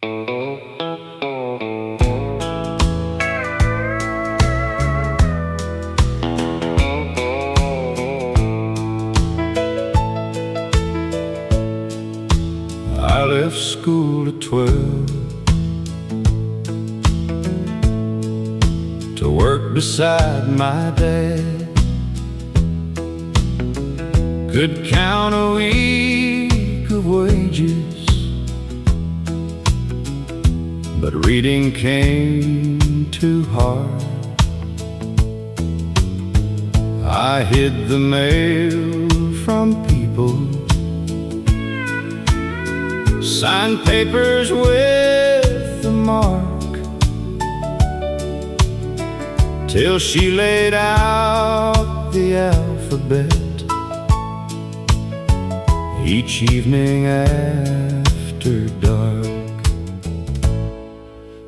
I left school at 12 to work beside my dad. Could count a week of wages, but reading came too hard. I hid the mail from people, signed papers with the mark, till she laid out the alphabet each evening after dark.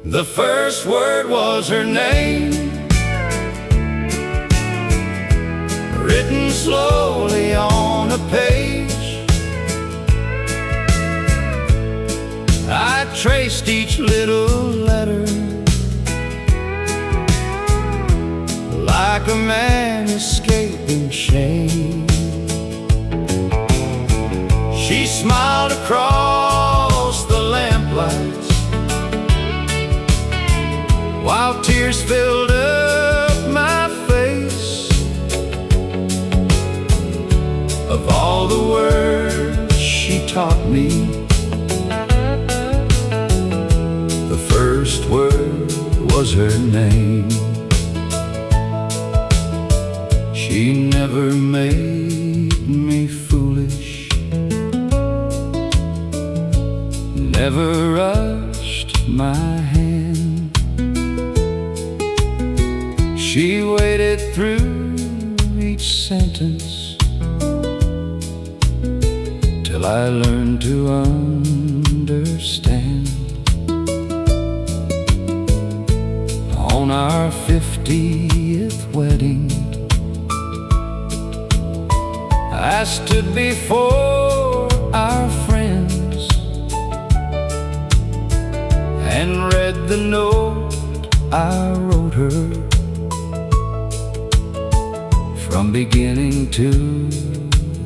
The first word was her name, written slowly on a page. I traced each little letter like a man escaping shame. She smiled across the lamplights while tears filled up my face. Of all the words she taught me, the first word was her name. She never made me foolish, never rushed my hand. She waited through each sentence till I learned to understand. On our 50th wedding, I stood before our friends and read the note I wrote her, from beginning to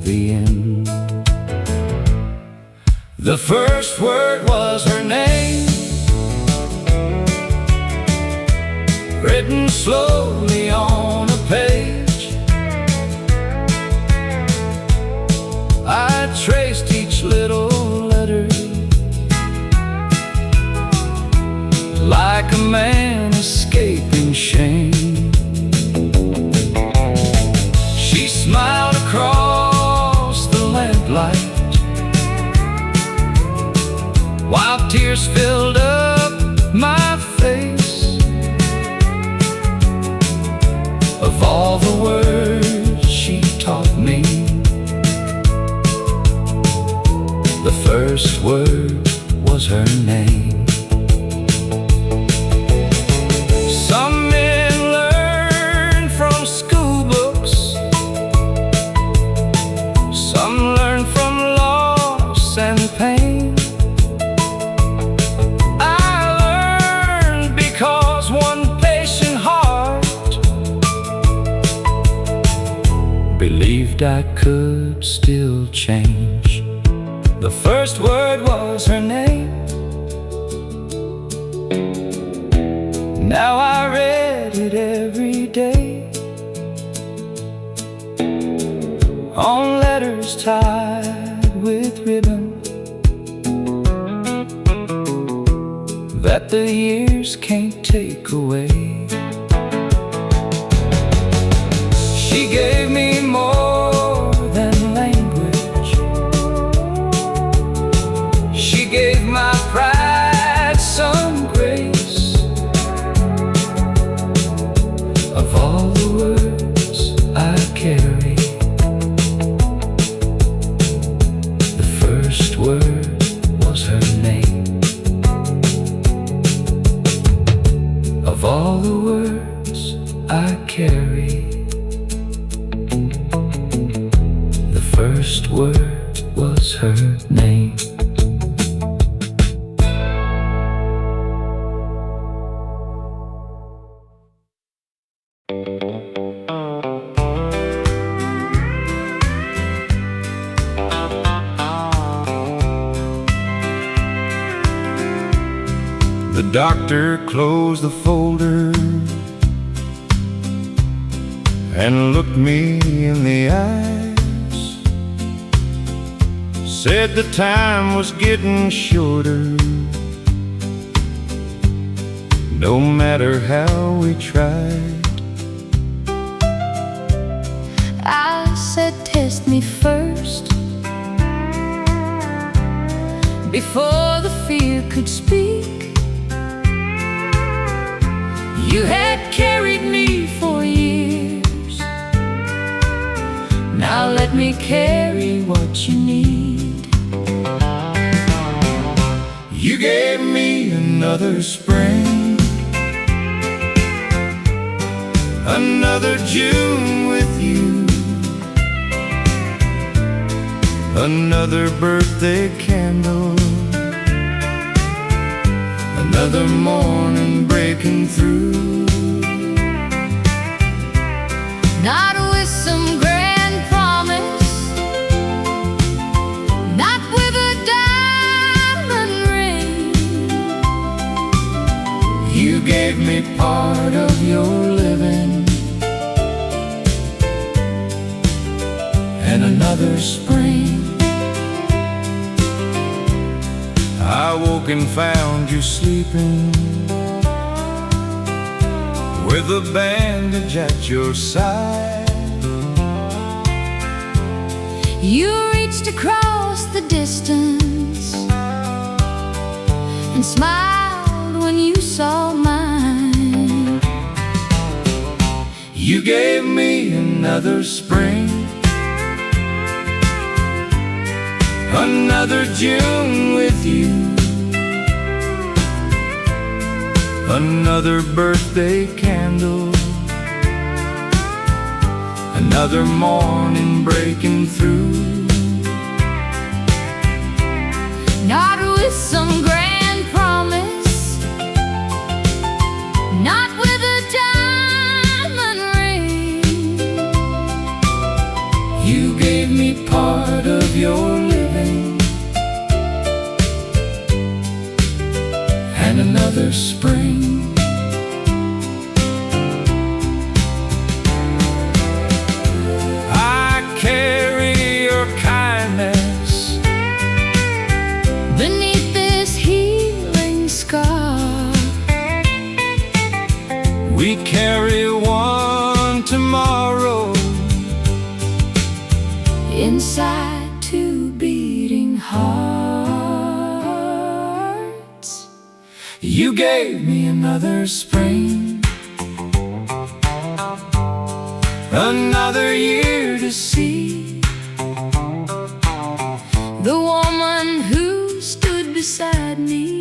the end. The first word was her name, written slowly on a page. I traced each little letter like a man escaping shame. She smiled across the lamplight while tears filled up my face. Of all the words she taught me, the first word was her name. Some men learn from school books, some learn from loss and pain. I learned because one patient heart believed I could still change. The first word was her name. Now I read it every day on letters tied with ribbon that the years can't take away. She gave me more than language. She gave my pride some grace. Of all the words I carry, the first word was her name. Of all the words I carry, the first word was her name. The doctor closed the folder and looked me in the eyes, said the time was getting shorter, no matter how we tried. I said, test me first, before the fear could speak. You had carried me for years, now let me carry what you need. You gave me another spring, another June with you, another birthday candle, another morning breaking through. Not with some grand promise, not with a diamond ring. You gave me part of your living and another spring. I woke and found you sleeping with a bandage at your side. You reached across the distance and smiled when you saw mine. You gave me another spring, another June with you, another birthday candle, another morning breaking through. Not with some grand promise, not with a diamond ring. You gave me part of your living and another spring. I carry your kindness Beneath this healing scar, we carry one tomorrow inside two beating hearts. You gave me another spring, another year to see The woman who stood beside me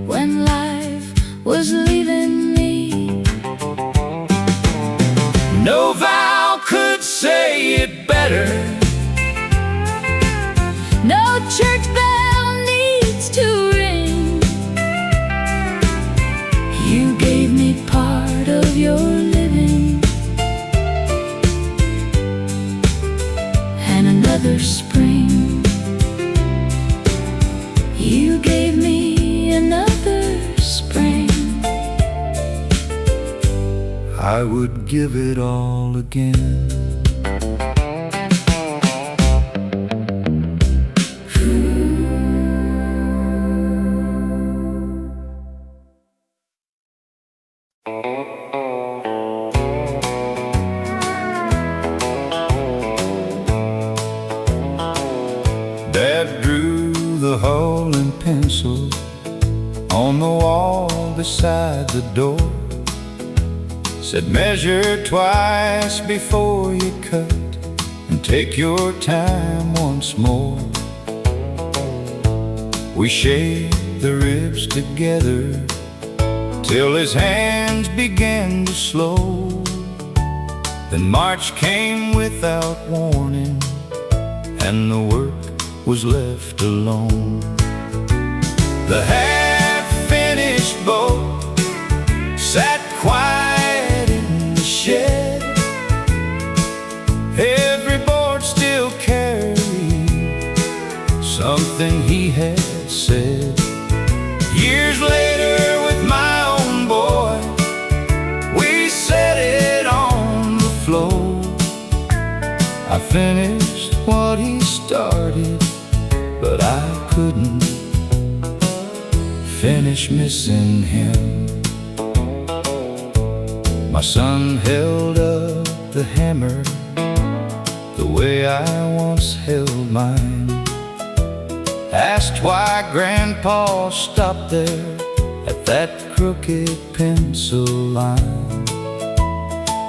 when life was leaving me. No vow could say it better, No church bell needs to ring. You gave me part of your living and another spring. You gave me another spring. I would give it all again. Dad drew the hull in pencil on the wall beside the door. Said measure twice before you cut and take your time once more. We shaved the ribs together till his hands began to slow. Then March came without warning and the work was left alone. The half-finished boat sat quiet in the shed. Every board still carried something he had said. finished what he started, but I couldn't finish missing him. My son held up the hammer the way I once held mine. Asked why Grandpa stopped there at that crooked pencil line.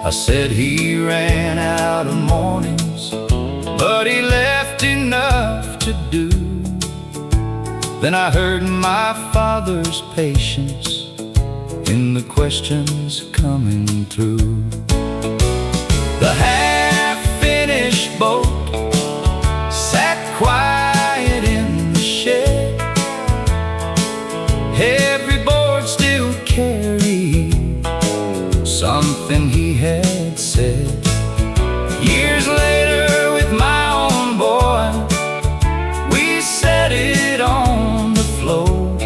I said he ran out of mornings, but he left enough to do. Then I heard my father's patience in the questions coming through. The half-finished boat sat quiet in the shed. Every board still carried something he had said. Years later, with my own boy, we set it on the floor.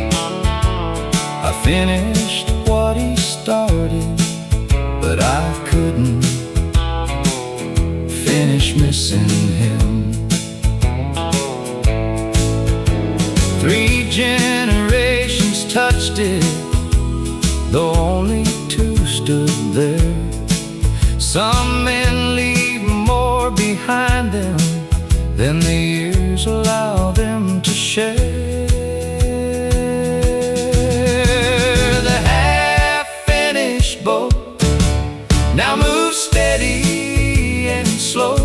I finished what he started, but I couldn't finish missing him. 3 generations touched it, though only 2 stood there. Some men leave more behind them than the years allow them to share. The half-finished boat now moves steady and slow.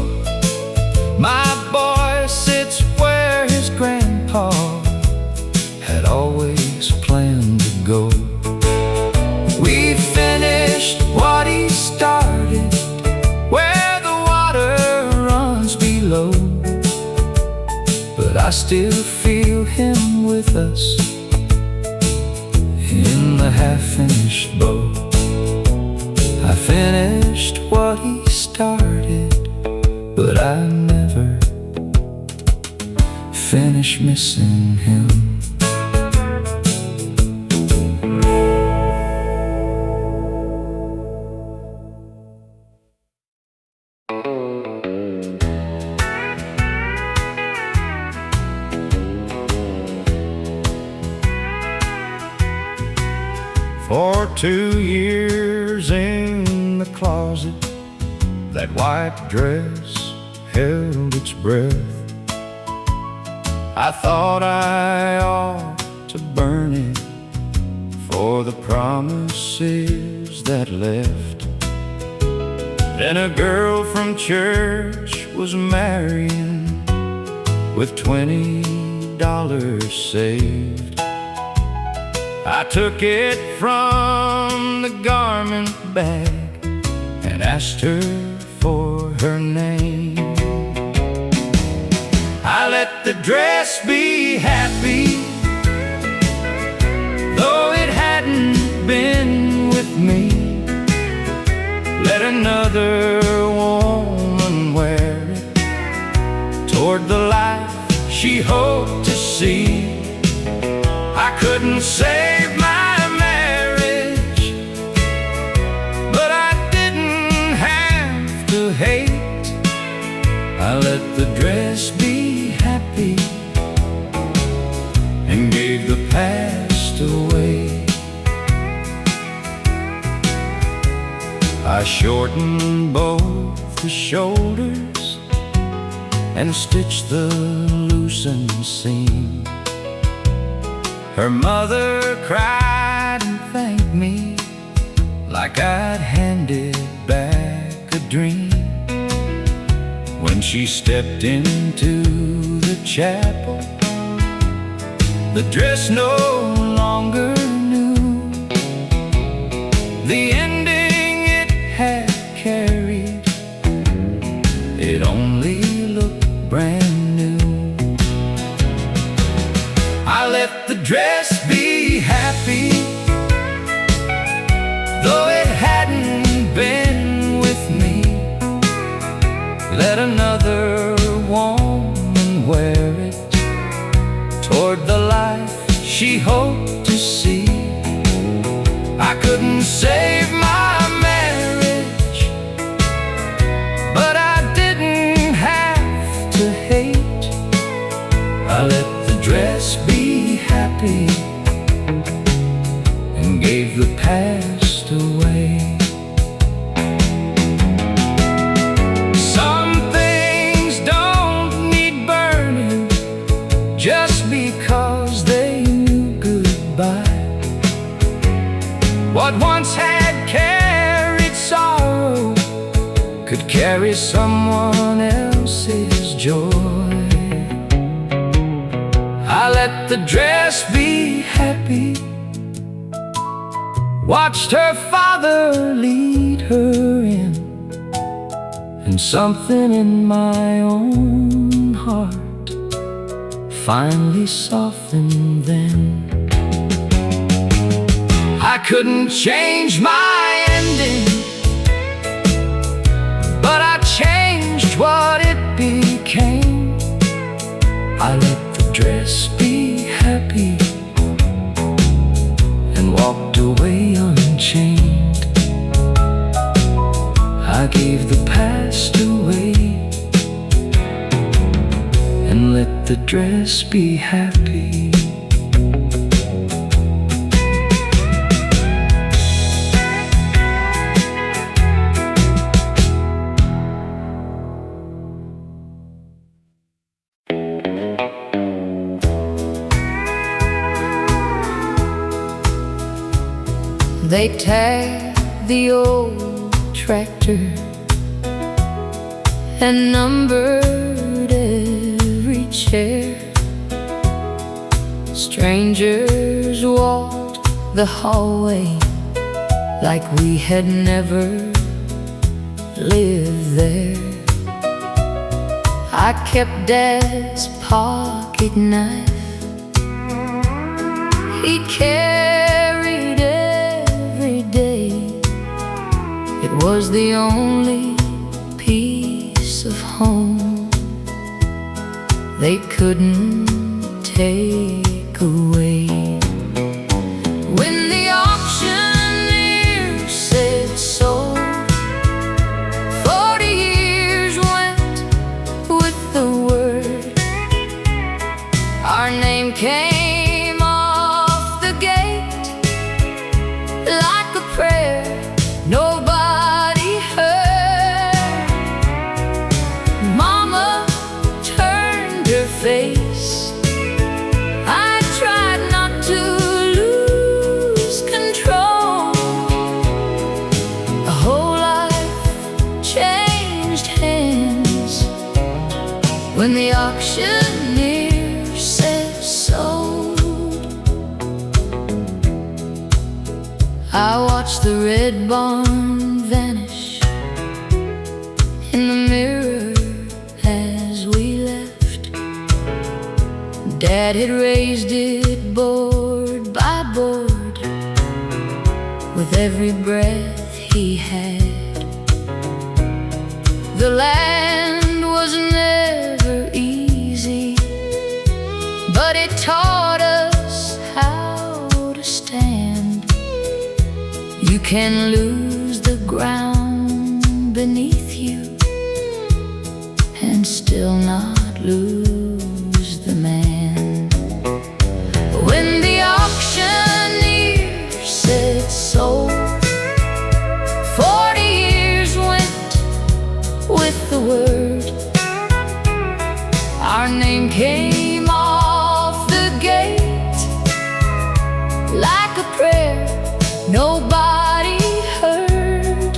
My boy sits where his grandpa had always planned to go. We finished what he started, where the water runs below. But I still feel him with us in the half-finished boat. I finished what he started, but I never finished missing him. For 2 years in the closet, that white dress held its breath. I thought I ought to burn it for the promises that left. Then a girl from church was marrying with $20 saved. I took it from the garment bag and asked her for her name. I let the dress be happy, though it hadn't been with me. Let another woman wear it toward the life she hoped to see. I couldn't save my marriage, but I didn't have to hate. I let the dress be happy and gave the past away. I shortened both the shoulders and stitched the loosened seam. Her mother cried and thanked me like I'd handed back a dream. When she stepped into the chapel, the dress no longer knew the ending it had carried. It only looked brand new. I let the dress be happy, though it hadn't been with me. Let another woman wear it toward the life she hoped to see. I couldn't save my marriage, but I didn't have what once had carried sorrow could carry someone else's joy. I let the dress be happy, watched her father lead her in, and something in my own heart finally softened then. I couldn't change my ending, but I changed what it became. I let the dress be happy and walked away unchained. I gave the past away and let the dress be happy. They tagged the old tractor and numbered every chair. Strangers walked the hallway like we had never lived there. I kept Dad's pocket knife. He carried every day. It was the only piece of home they couldn't take away. When the auctioneer said sold, 40 years went with the word. Our name came off the gate like a prayer nobody heard. Mama turned her face. I tried not to lose control. A whole life changed hands when the auctioneer said sold. I watched the red barn vanish in the mirror as we left. Dad had raised it board by board with every breath he had. The land was never easy, but it taught us how to stand. You can lose the ground beneath you and still not lose the man. When the auctioneer said sold, 40 years went with the word. Our name came off the gate like a prayer nobody heard.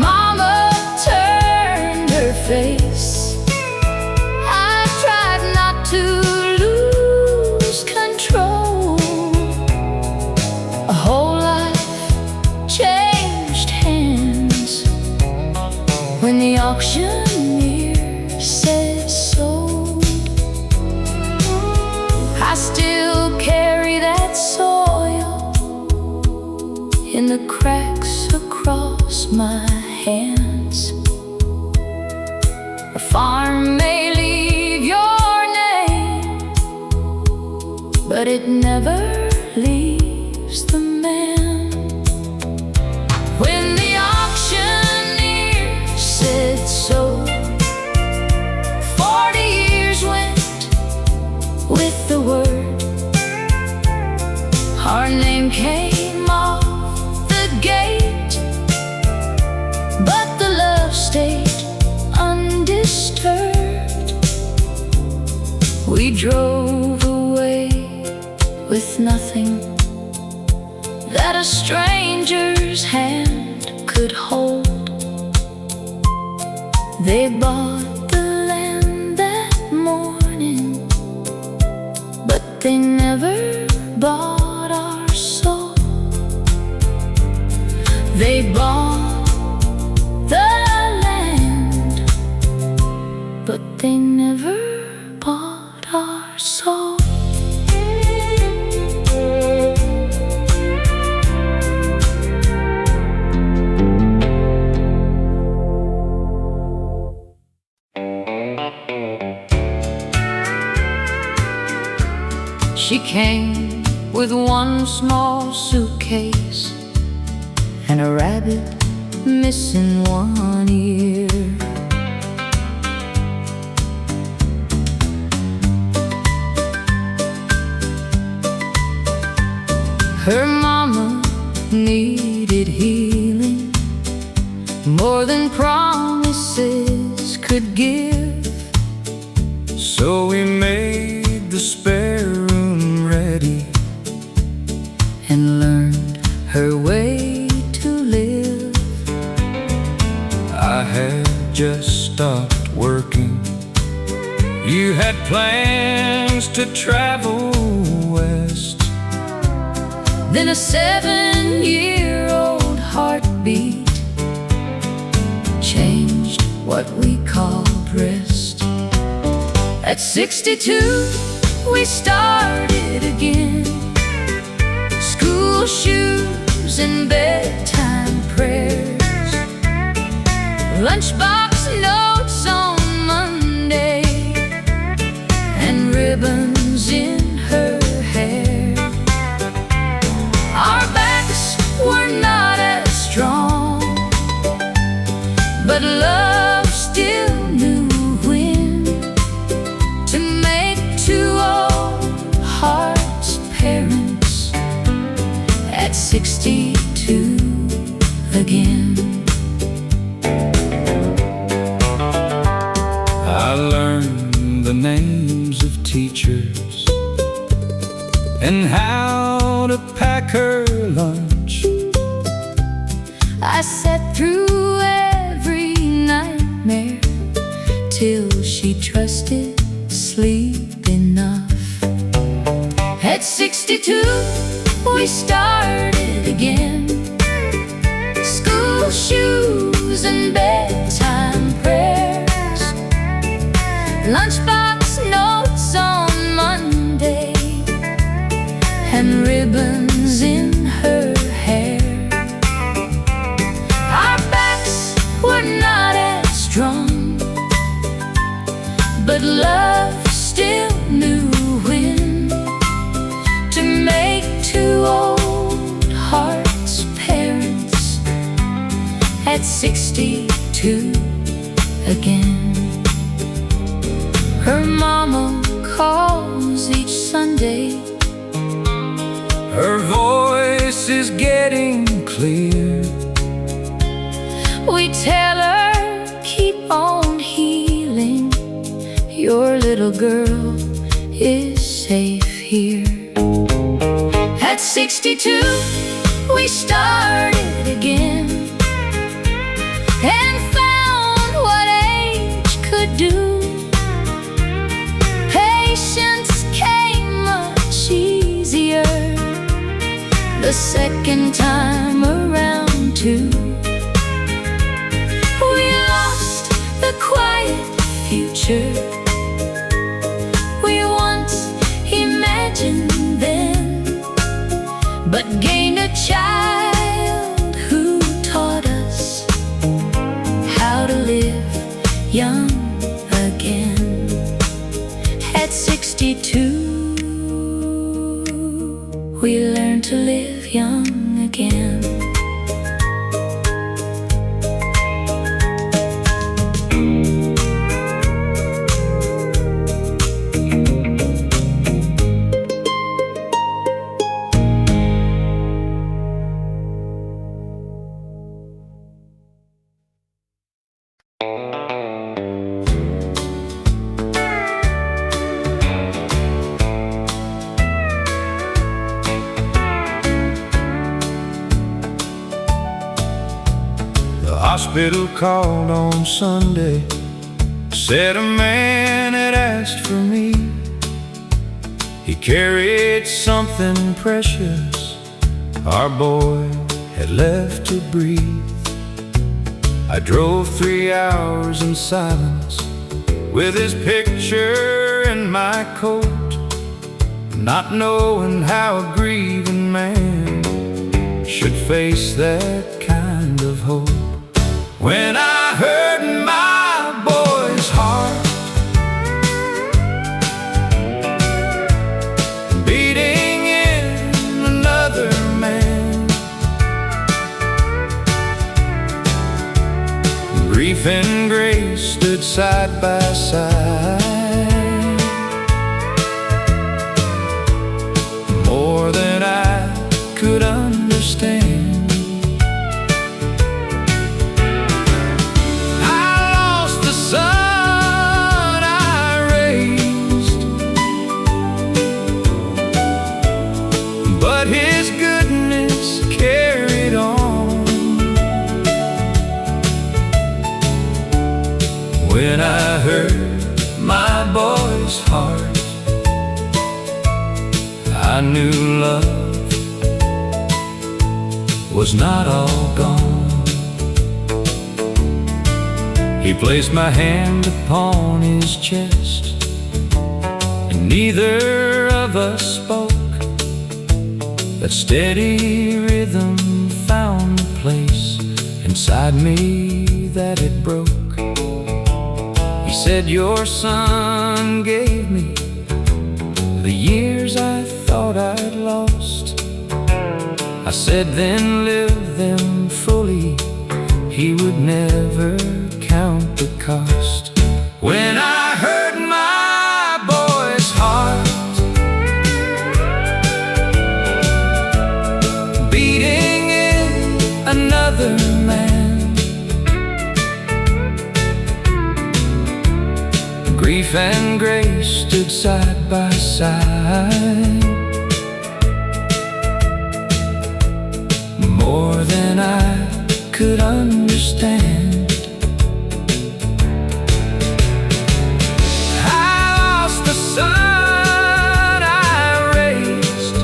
Mama turned her face. I tried not to lose control. A whole life changed hands when the auctioneer said sold. I still carry that soil in the cracks across my hands. A farm may leave your name, but it never leaves the man. When the auctioneer said sold, 40 years went with the word. Our name came off the gate, but the love stayed undisturbed. We drove away with nothing that a stranger's hand could hold. They bought the land that morning, but they never bought our soul. They bought the land, but they never bought our soul. She came with one small suitcase and a rabbit missing one ear. Her mama needed healing more than promises could give. So we made the spare room ready and learned her way to live. I had just stopped working. You had plans to travel west. Then a 7-year-old heartbeat changed what we called rest. At 62, we started again. School shoes and bedtime prayers, lunchbox notes on Monday, and ribbons in her hair. Our backs were not as strong, but love still knew when to make two old hearts parents at 62 again. I learned the names of teachers and how to pack her lunch. I sat through every nightmare till she trusted sleep enough. At 62, we started again. School shoes and bedtime prayers, lunchbox notes on Monday, and ribbons in her hair. Our backs were not as strong, but love still knew when to make two old hearts parents at 62 again. Her mama calls each Sunday. Her voice is getting clear. We tell her, keep on healing. Your little girl is safe here. At 62, we started again and found what age could do. Patience came much easier the second time around too. We lost the quiet future we once imagined then, but gained a child who taught us how to live young again. At 62, we learned to live young again. hospital called on Sunday, said a man had asked for me. He carried something precious our boy had left to breathe. I drove 3 hours in silence with his picture in my coat, not knowing how a grieving man should face that kind of hope. When I heard my boy's heart beating in another man, grief and grace stood side by side. More than I could understand, but his goodness carried on. When I heard my boy's heart, I knew love was not all gone. He placed my hand upon his chest, and neither of us spoke. That steady rhythm found a place inside me that it broke. He said, your son gave me the years I thought I'd lost. I said, then live them fully. He would never count the cost. When I heard my boy's heart beating in another man, grief and grace stood side by side. More than I could understand, I lost the son I raised,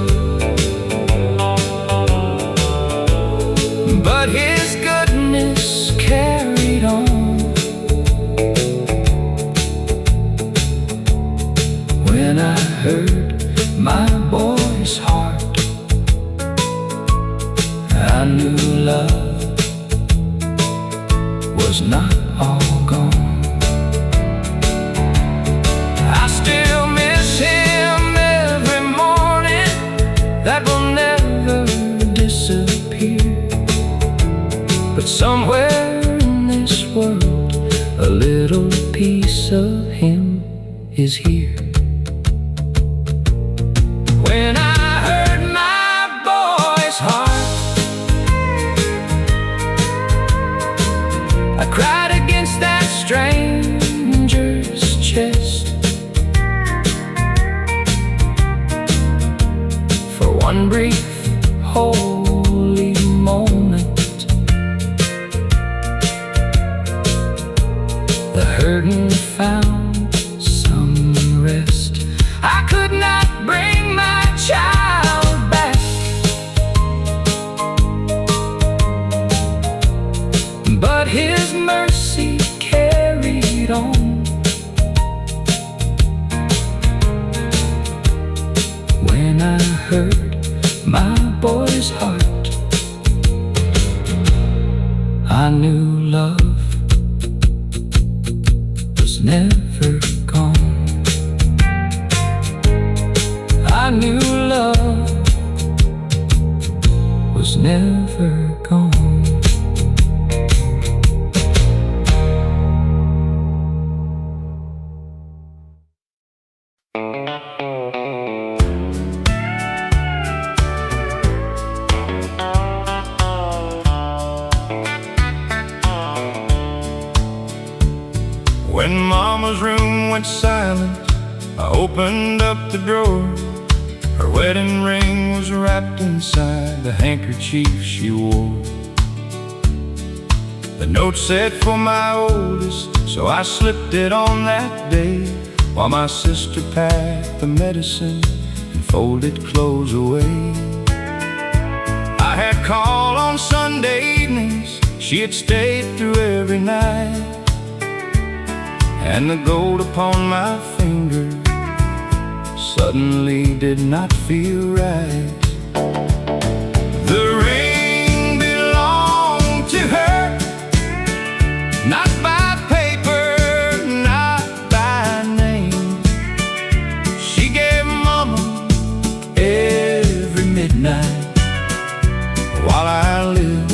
but his goodness carried on. When I heard my boy's heart, I knew love was not all gone. I still miss him every morning, that will never disappear. But somewhere in this world, a little piece of him is here. When I heard my boy's heart, I cried against that stranger's chest. For one brief, holy moment, the hurting found some rest. I could not bring my child back, but his mercy carried on. When I heard my boy's heart, I knew love was never gone. I knew love was never gone. When Mama's room went silent, I opened up the drawer. Her wedding ring was wrapped inside the handkerchief she wore. The note said for my oldest, so I slipped it on that day, while my sister packed the medicine and folded clothes away. I had called on Sunday evenings, she had stayed through every night, and the gold upon my finger suddenly did not feel right. The ring belonged to her, not by paper, not by name. She gave Mama every midnight, while I lived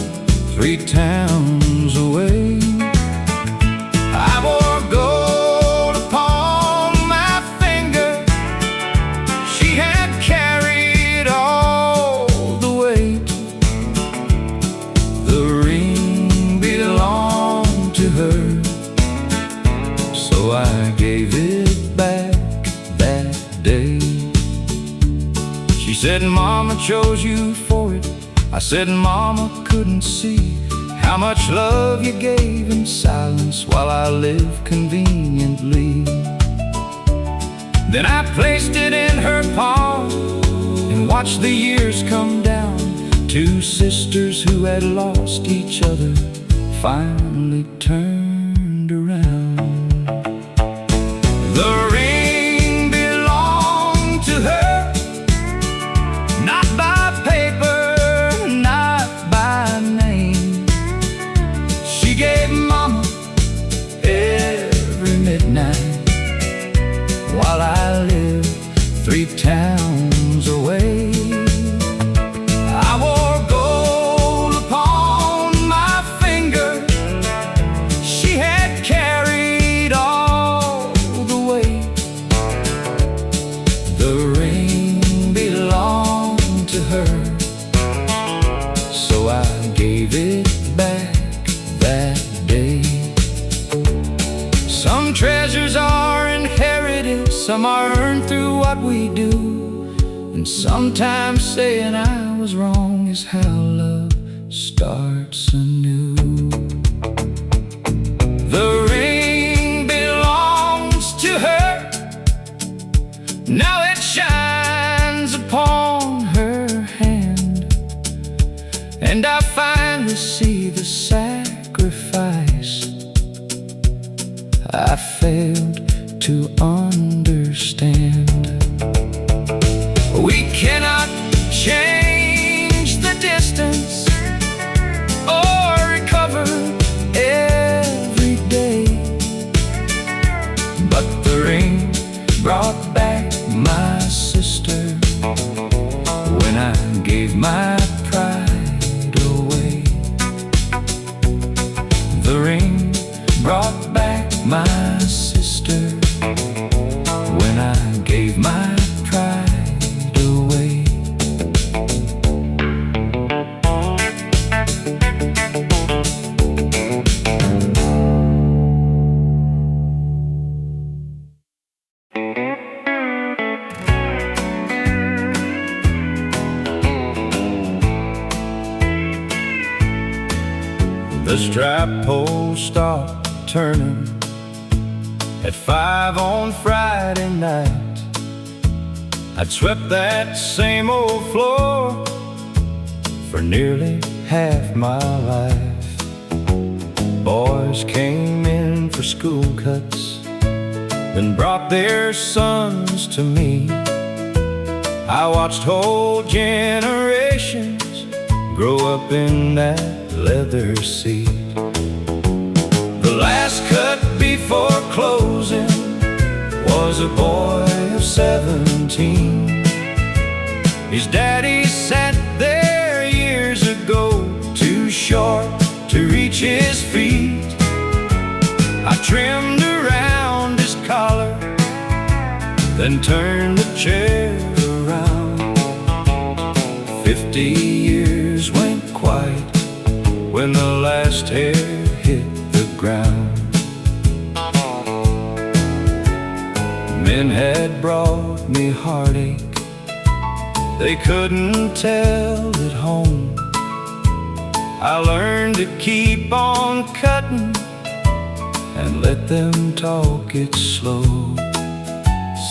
3 towns away. I wore gold upon my finger, she had carried all the weight. The ring belonged to her, so I gave it back that day. She said, Mama chose you for it. I said, Mama couldn't see how much love you gave in silence while I lived conveniently. Then I placed it in her palm and watched the years come down. 2 sisters who had lost each other finally turned around. The ring belonged to her, not by paper, not by name. She gave Mama every midnight, while I lived 3 towns away. I wore gold upon my finger, she had carried all the weight. The ring belonged to her, so I gave it back that day. Some treasures are inherited, some are earned through what we do, and sometimes saying I was wrong is how love starts anew. The ring belongs to her, now it shines upon her hand, and I finally see the sacrifice I failed to understand. We cannot change the distance or recover every day, but the ring brought back my sister when I gave my pride away. The ring brought back my sister when I gave my pride away. The strap pole stopped turning at 5 on Friday night. I'd swept that same old floor for nearly half my life. Boys came in for school cuts, then brought their sons to me. I watched whole generations grow up in that leather seat. The last cut before closing was a boy of 17. His daddy sat there years ago, too short to reach his feet. I trimmed around his collar, then turned the chair around. 50 years went quiet when the last hair hit the ground. Men had brought me heartache, they couldn't tell at home. I learned to keep on cutting and let them talk it slow.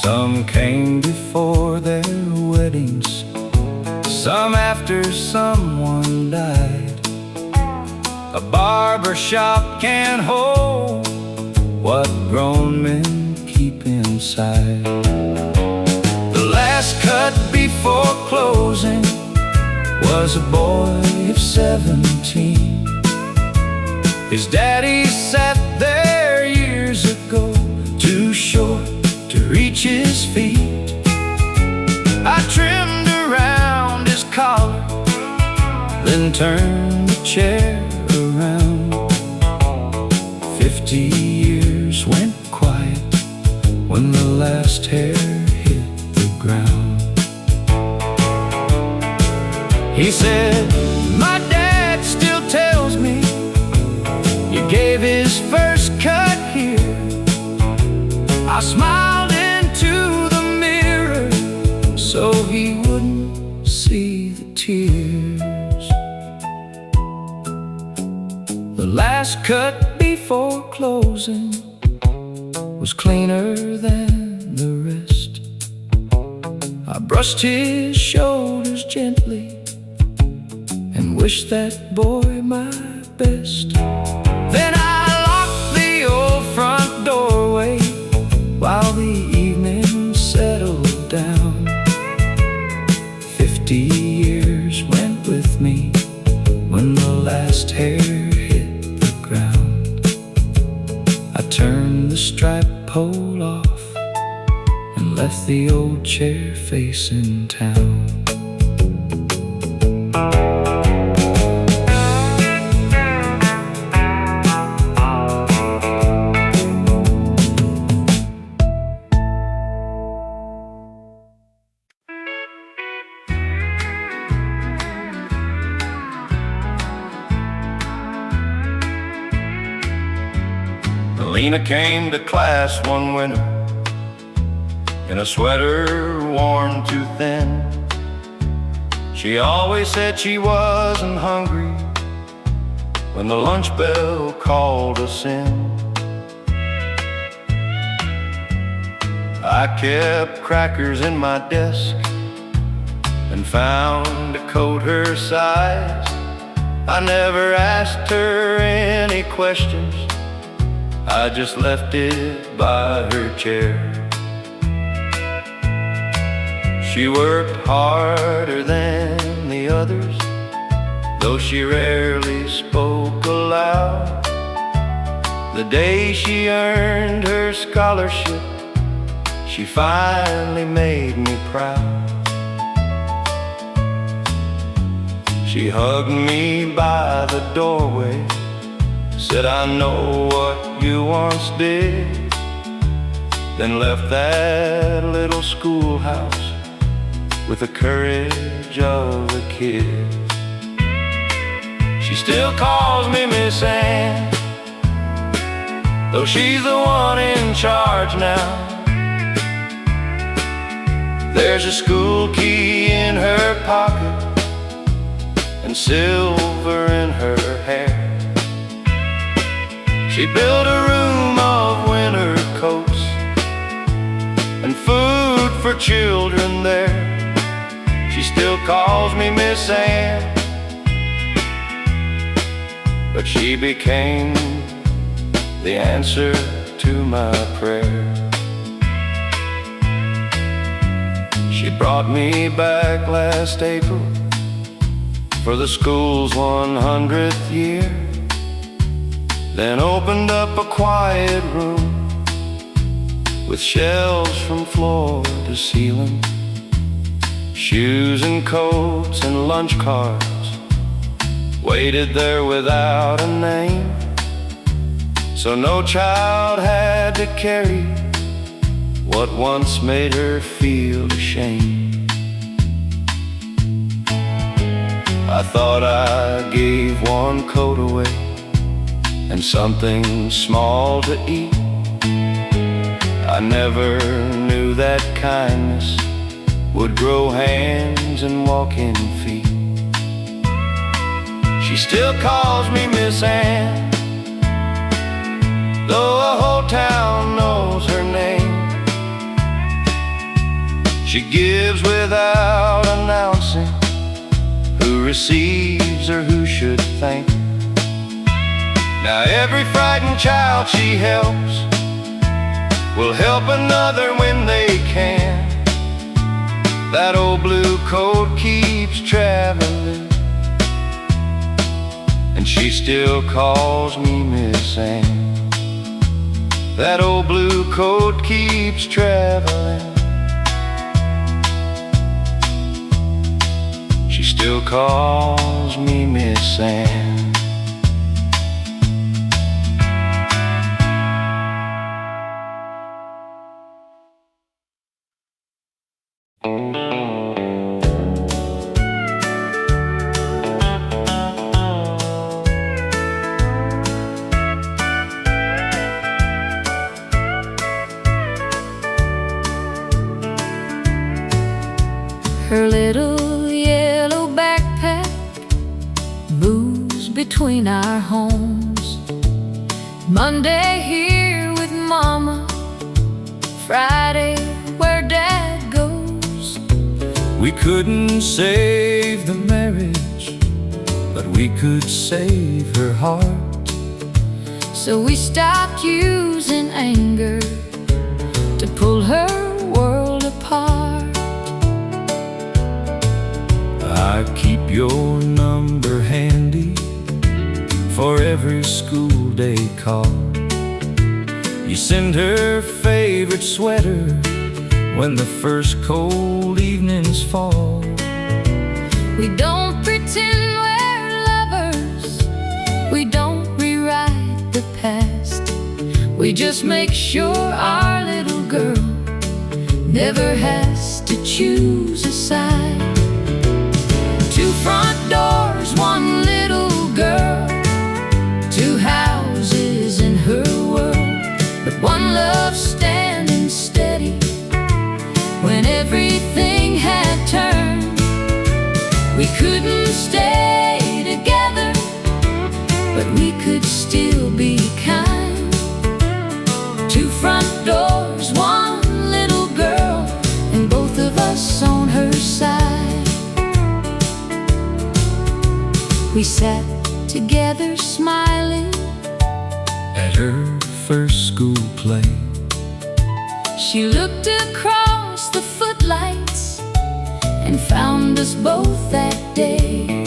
Some came before their weddings, some after someone died. A barber shop can't hold what grown men keep inside. The last cut before closing was a boy of 17. His daddy sat there years ago, too short to reach his feet. I trimmed around his collar, then turned the chair around. 50 years went quiet when the last hair hit the ground. He said, my dad still tells me you gave his first cut here. I smiled into the mirror so he wouldn't see the tears. The last cut before closing was cleaner than the rest. I brushed his shoulders gently and wished that boy my best. Then I locked the old front doorway while the evening settled down. 50 years went with me when the last hair hit the ground. I turned the stripe pole off and left the old chair facing town. Lena came to class one winter in a sweater worn too thin. She always said she wasn't hungry when the lunch bell called us in. I kept crackers in my desk and found a coat her size. I never asked her any questions, I just left it by her chair. She worked harder than the others, though she rarely spoke aloud. The day she earned her scholarship, she finally made me proud. She hugged me by the doorway, said, I know what you once did, then left that little schoolhouse with the courage of a kid. She still calls me Miss Ann, though she's the one in charge now. There's a school key in her pocket and silver in her hair. She built a room of winter coats and food for children there. She still calls me Miss Ann, but she became the answer to my prayer. She brought me back last April for the school's 100th year, then opened up a quiet room with shelves from floor to ceiling, shoes and coats and lunch cards waited there without a name, so no child had to carry what once made her feel ashamed. I thought I gave one coat away and something small to eat. I never knew that kindness would grow hands and walk in feet. She She still calls me Miss Ann, though the whole town knows her name. She gives without announcing who receives or who should thank. Now every frightened child she helps will help another when they can. That old blue coat keeps traveling, and she still calls me Miss Ann. That old blue coat keeps traveling, she still calls me Miss Ann. Her little yellow backpack moves between our homes. Monday here with Mama, Friday where Dad goes. We couldn't save the marriage, but we could save her heart. So we stopped using anger to pull her world apart. I keep your number handy for every school day call. You send her favorite sweater when the first cold evenings fall. We don't pretend we're lovers, we don't rewrite the past. We just make sure our little girl never has to choose a side. Two front doors, one little girl, two houses in her world, but one love standing steady when everything had turned. We couldn't stay together, but we could still be kind. Two front doors, one little girl, and both of us on her side. We sat together smiling at her first school play. She looked across the footlights and found us both that day.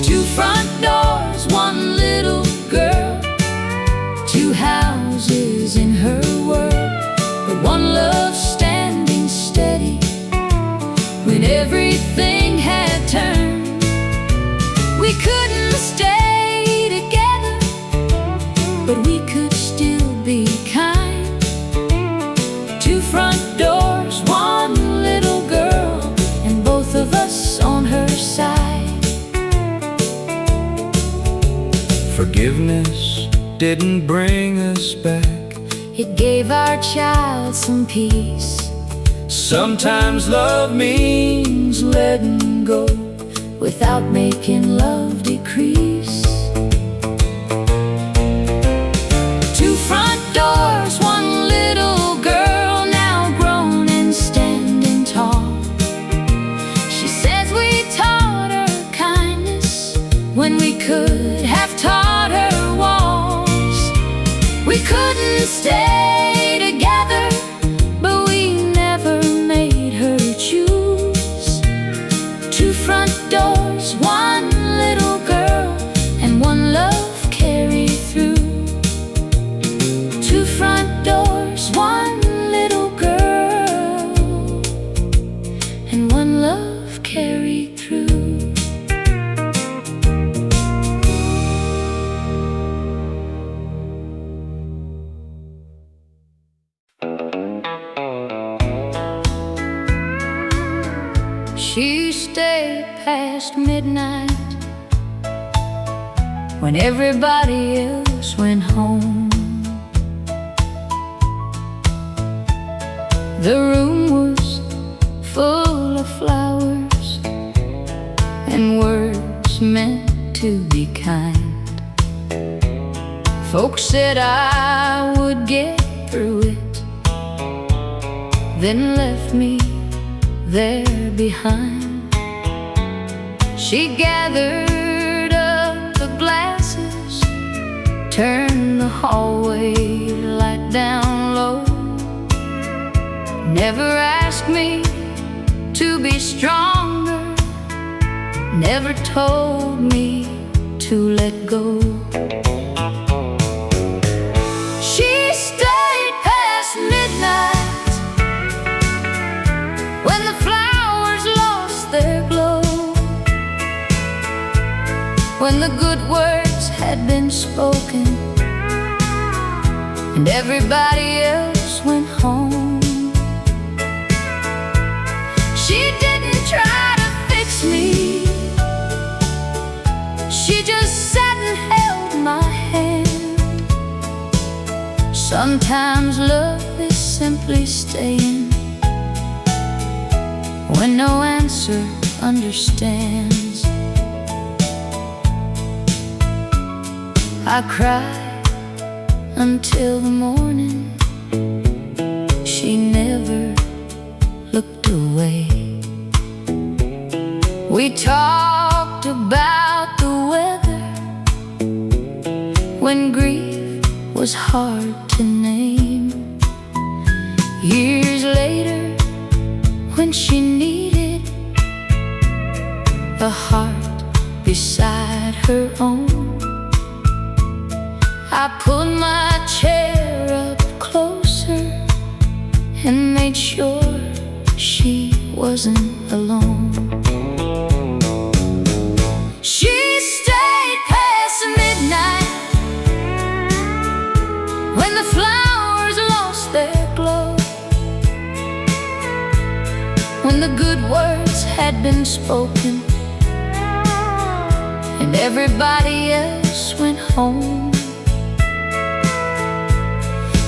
Two front doors, one little girl, two houses in her world, but one love standing steady when everything had turned. We couldn't stay together, but we could still be kind. Two front doors, one little girl, and both of us on her side. Forgiveness didn't bring us back, It gave our child some peace. sometimes love means Letting go without making love decrease. Two front doors, one little girl, now grown and standing tall. She says we taught her kindness when we could have taught her walls. We couldn't stay together, but we never made her choose. Two front doors, one little girl, and one love carry through. Two front doors, one little girl, and one love carry through. She stayed past midnight when everybody else went home. The room was full of flowers, and words meant to be kind. Folks said I would get through it, then left me there behind. She gathered up the glasses, turned the hallway light down low, never asked me to be stronger, never told me to let go. She stayed past midnight, when the flowers lost their glow, when the good words had been spoken and everybody else went home. She didn't try to fix me, she just sat and held my hand. Sometimes love is simply staying when no answer understands. I cried until the morning, she never looked away. We talked about the weather when grief was hard to name. Years later, when she needed a heart beside her own, I pulled my chair up closer and made sure she wasn't alone. She stayed past midnight, when the flowers lost their glow, when the good words had been spoken and everybody else went home.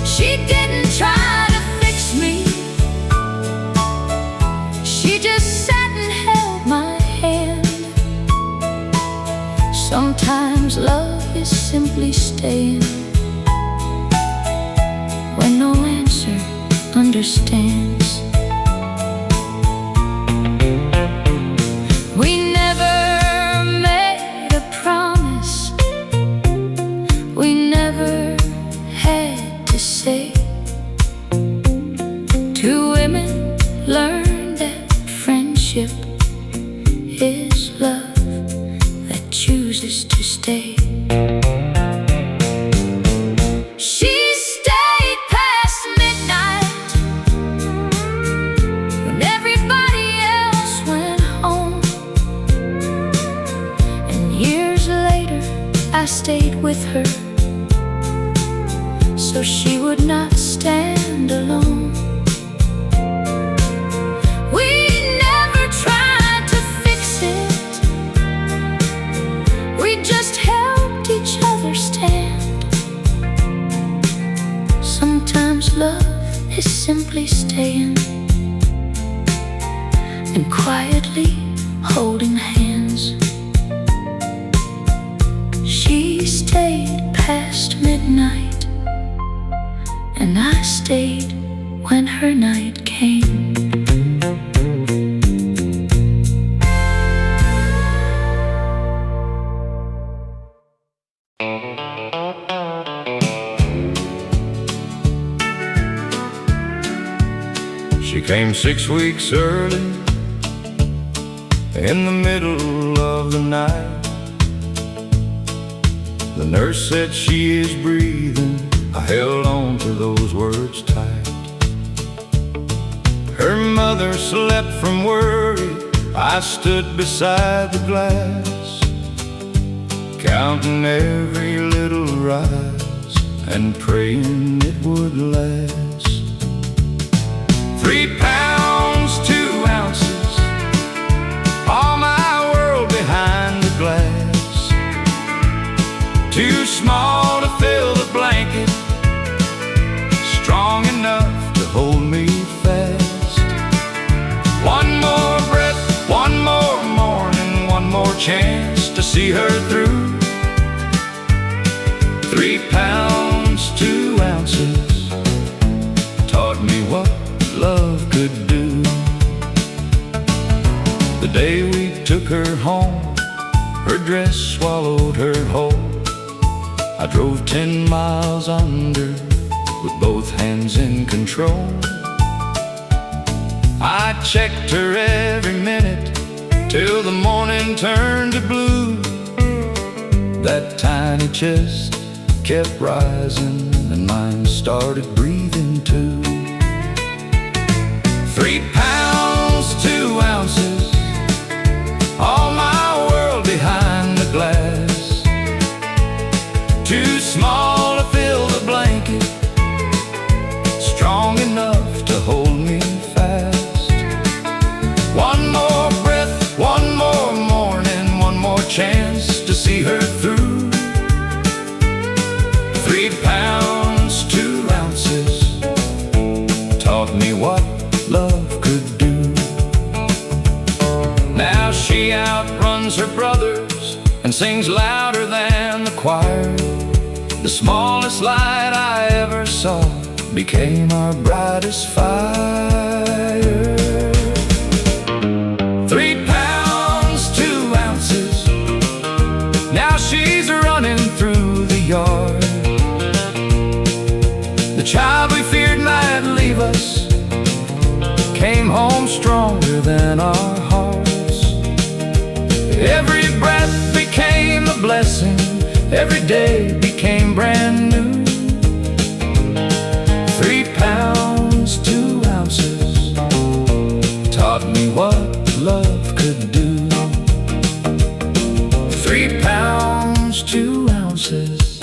She didn't try to fix me, she just sat and held my hand. Sometimes love is simply staying when no answer understands. We never made a promise, we never had to say. Two women learned that friendship is love that chooses to stay. She stayed past midnight, when everybody else went home. And years later, I stayed with her, so she would not stand alone. We never tried to fix it, we just helped each other stand. Sometimes love is simply staying and quietly holding hands. She stayed past midnight, and I stayed when her night came. She came 6 weeks early, in the middle of the night. The nurse said she is breathing, I held on to those words tight. Her mother slept from worry, I stood beside the glass, counting every little rise and praying it would last. 3 pounds, 2 ounces, all my world behind the glass. Too small to fill the blanket, strong enough to hold me fast. One more breath, one more morning, one more chance to see see her through. 3 pounds, 2 ounces taught me what love could do. The day we took her home, her dress swallowed her whole. I drove 10 miles under with both hands in control. I checked her every minute till the morning turned to blue. That tiny chest kept rising and mine started breathing too. 3 pounds, 2 ounces, all my world behind the glass. Too small to fill the blanket, strong enough to hold me fast. One more breath, one more morning, one more chance to see her through. 3 pounds, 2 ounces taught me what love could do. Now she outruns her brothers and sings louder than the choir. The smallest light I ever saw became our brightest fire. 3 pounds, 2 ounces, now she's running through the yard. The child we feared might leave us came home stronger than our hearts. Every breath became a blessing, every day became brand new. 3 pounds, 2 ounces taught me what love could do. 3 pounds, 2 ounces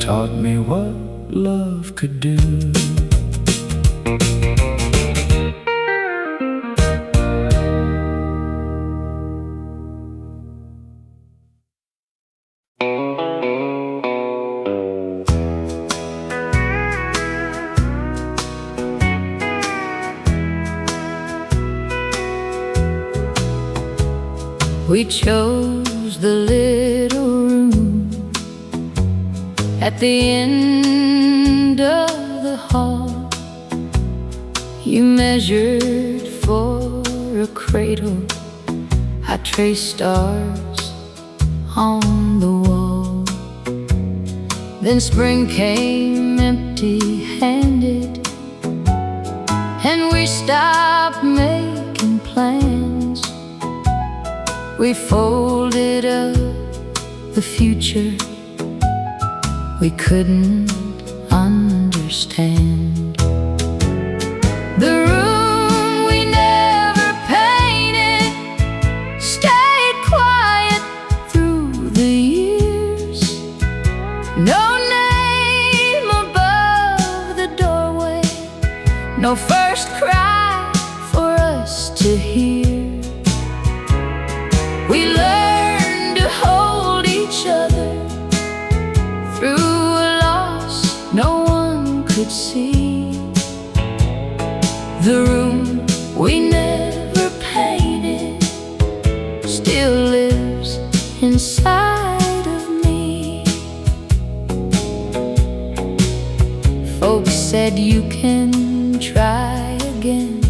taught me what love could do. We chose the little room at the end of the hall. You measured for a cradle, I traced stars on the wall. Then spring came empty-handed, and we stopped making plans. We folded up the future we couldn't understand. The room we never painted stayed quiet through the years. No name above the doorway, no first cry for us to hear. We learned to hold each other through a loss no one could see. The room we never painted still lives inside of me. Folks said you can try again,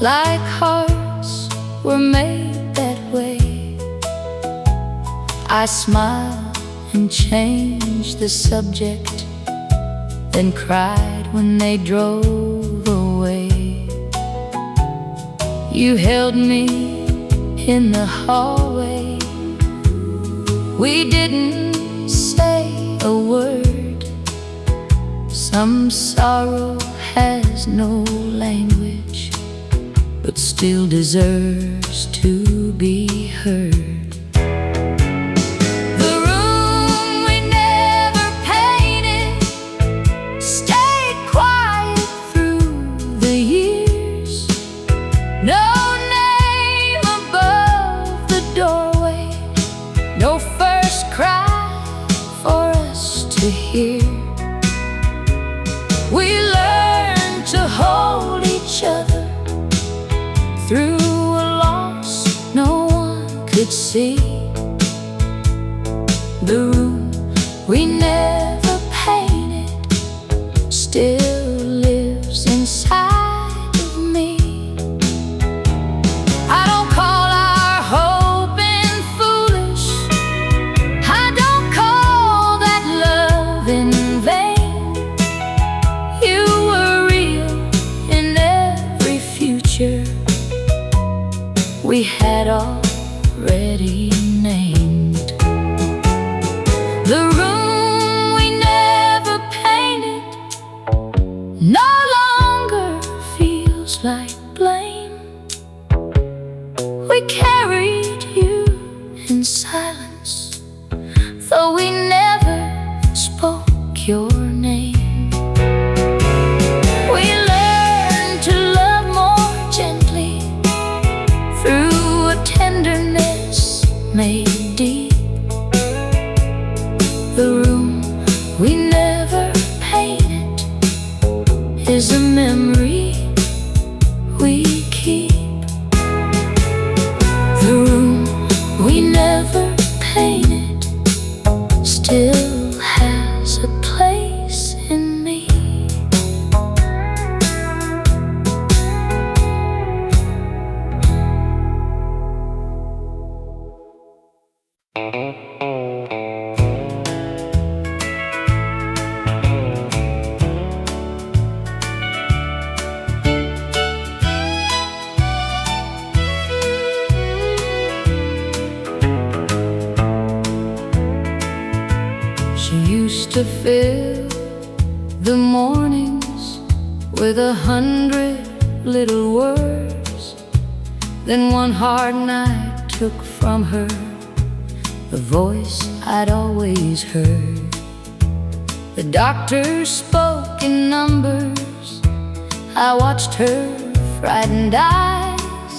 like hearts were made that way. I smiled and changed the subject, then cried when they drove away. You held me in the hallway, we didn't say a word. Some sorrow has no language, but still deserves to be heard. The room we never painted stayed quiet through the years. No name above the doorway, no first cry for us to hear. We learned to hold each other through a loss no one could could see. The room we never painted still lives inside of me. I don't call our hoping foolish. I don't call that love in vain. You were real in every future we had already named. The room we never painted no longer feels like blame. We carried you in silence, though we never spoke your name. We learned to love more gently through a tenderness made deep. The room we never painted is a memory we keep. The room we never painted still has a place in me. She used to fill the mornings with 100 little words. Then one hard night took from her the voice I'd always heard. The doctor spoke in numbers. I watched her frightened eyes.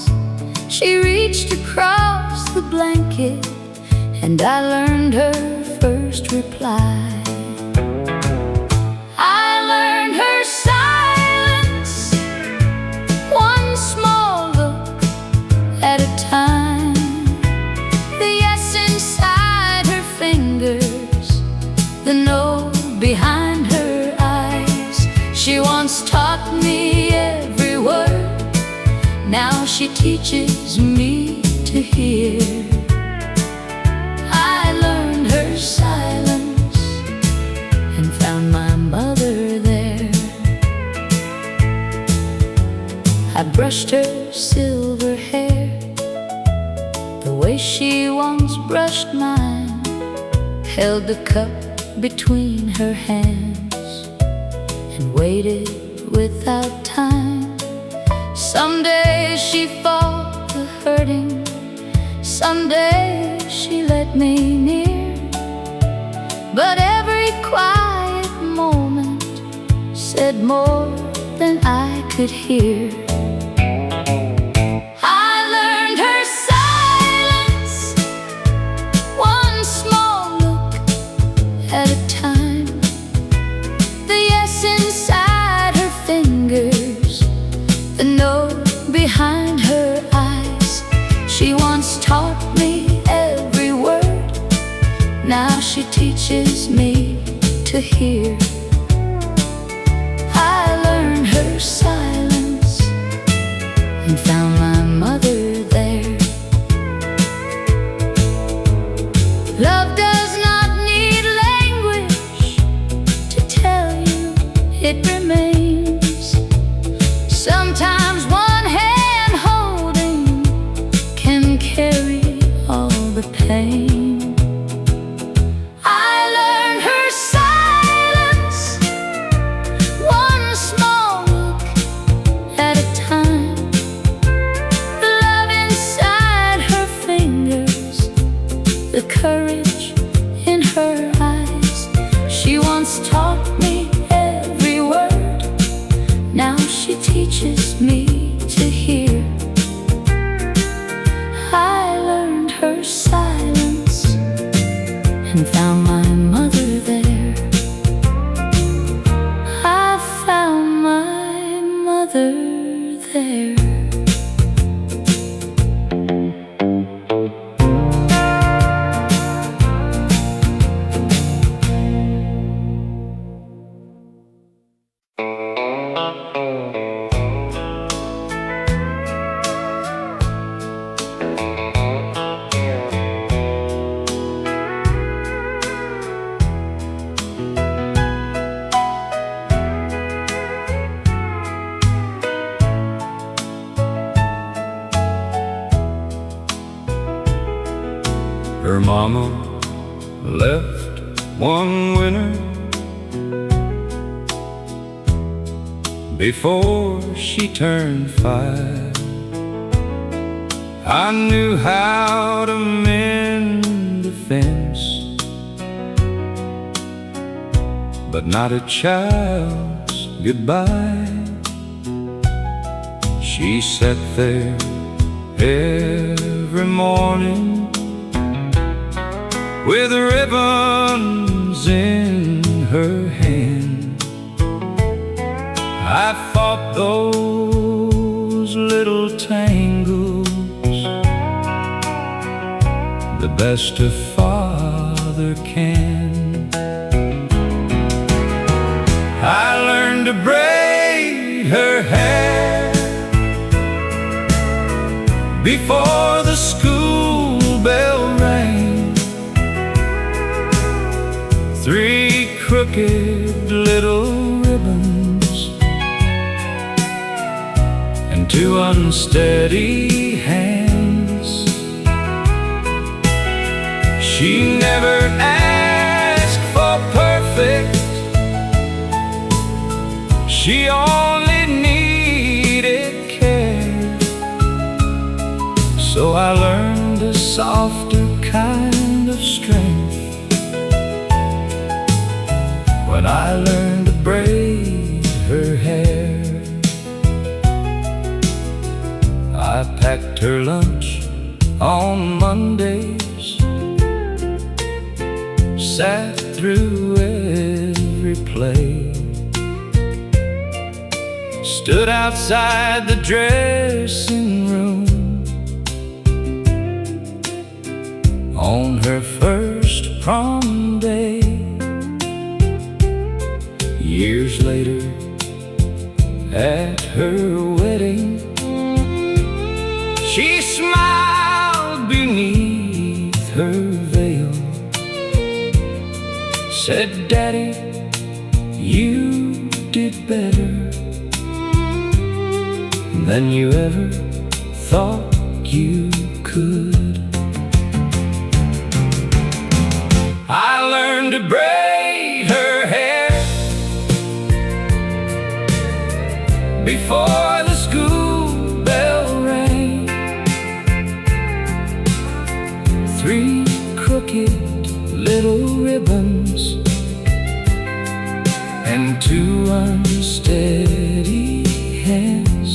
She reached across the blanket and I learned her first reply. I learned her silence, one small look at a time. The yes inside her fingers, the no behind her eyes. She once taught me every word, now she teaches me to hear. Silence and found my mother there. I brushed her silver hair the way she once brushed mine, held the cup between her hands and waited without time. Someday she fought the hurting, someday she let me near. But every quiet moment said more than I could hear. I learned her silence, one small look at a time. The yes inside her fingers, the no behind her eyes. She once taught me every word, now she teaches me to hear. I learned her silence and found my mother there. Love does not need language to tell you it remains. Sometimes one hand holding can carry all the pain. The courage in her eyes. She once taught me every word, now she teaches me to hear. I learned her silence and found my mother there. I found my mother there. Her mama left one winter before she turned 5. I knew how to mend a fence, but not a child's goodbye. She sat there every morning with ribbons in her hand. I fought those little tangles the best a father can. I learned to braid her hair before the school bell rang. 3 crooked little ribbons and 2 unsteady hands. She never asked for perfect, she only needed care. So I learned a softer kind of strength when I learned to braid her hair. I packed her lunch on Mondays, sat through every play, stood outside the dressing room on her first prom day. Years later, at her wedding, she smiled beneath her veil, said, "Daddy, you did better than you ever thought you could." I learned to braid her hair before the school bell rang. 3 crooked little ribbons and 2 unsteady hands.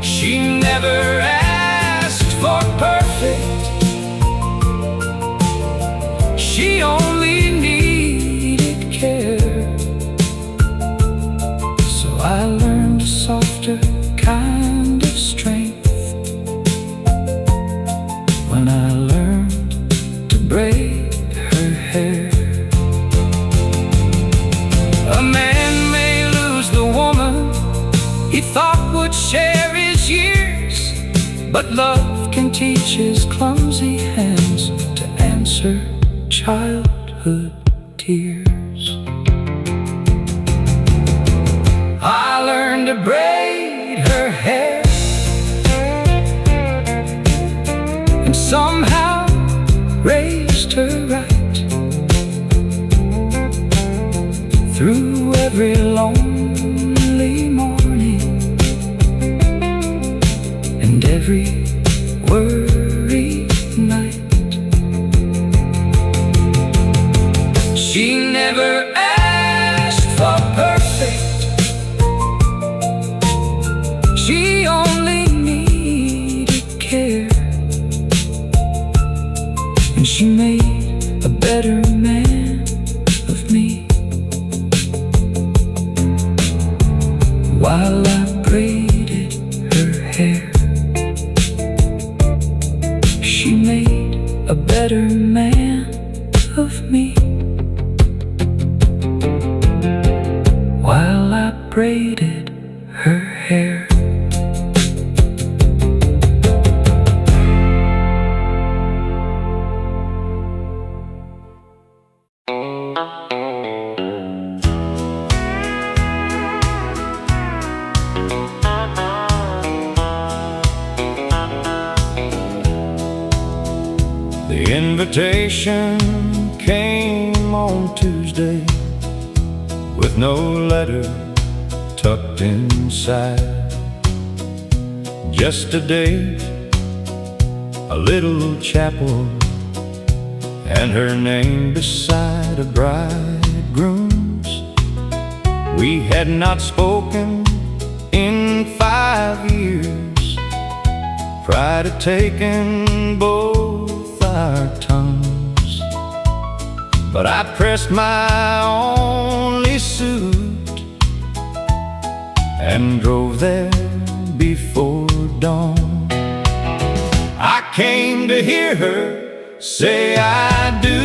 She never asked for perfect, she only needed care. So I learned a softer kind of strength when I learned to braid her hair. A man may lose the woman he thought would share his years, but love can teach his clumsy hands to answer childhood tears. I learned to braid her hair and somehow raised her right through every lonely morning and every worried night. She never asked for perfect, she only needed care. And she made a better man of me while I braided her hair. invitation came on Tuesday with no letter tucked inside. Just a date, a little chapel, and her name beside a bridegroom's. We had not spoken in 5 years, pride had taken both our tongues. But I pressed my only suit and drove there before dawn. I came to hear her say I do,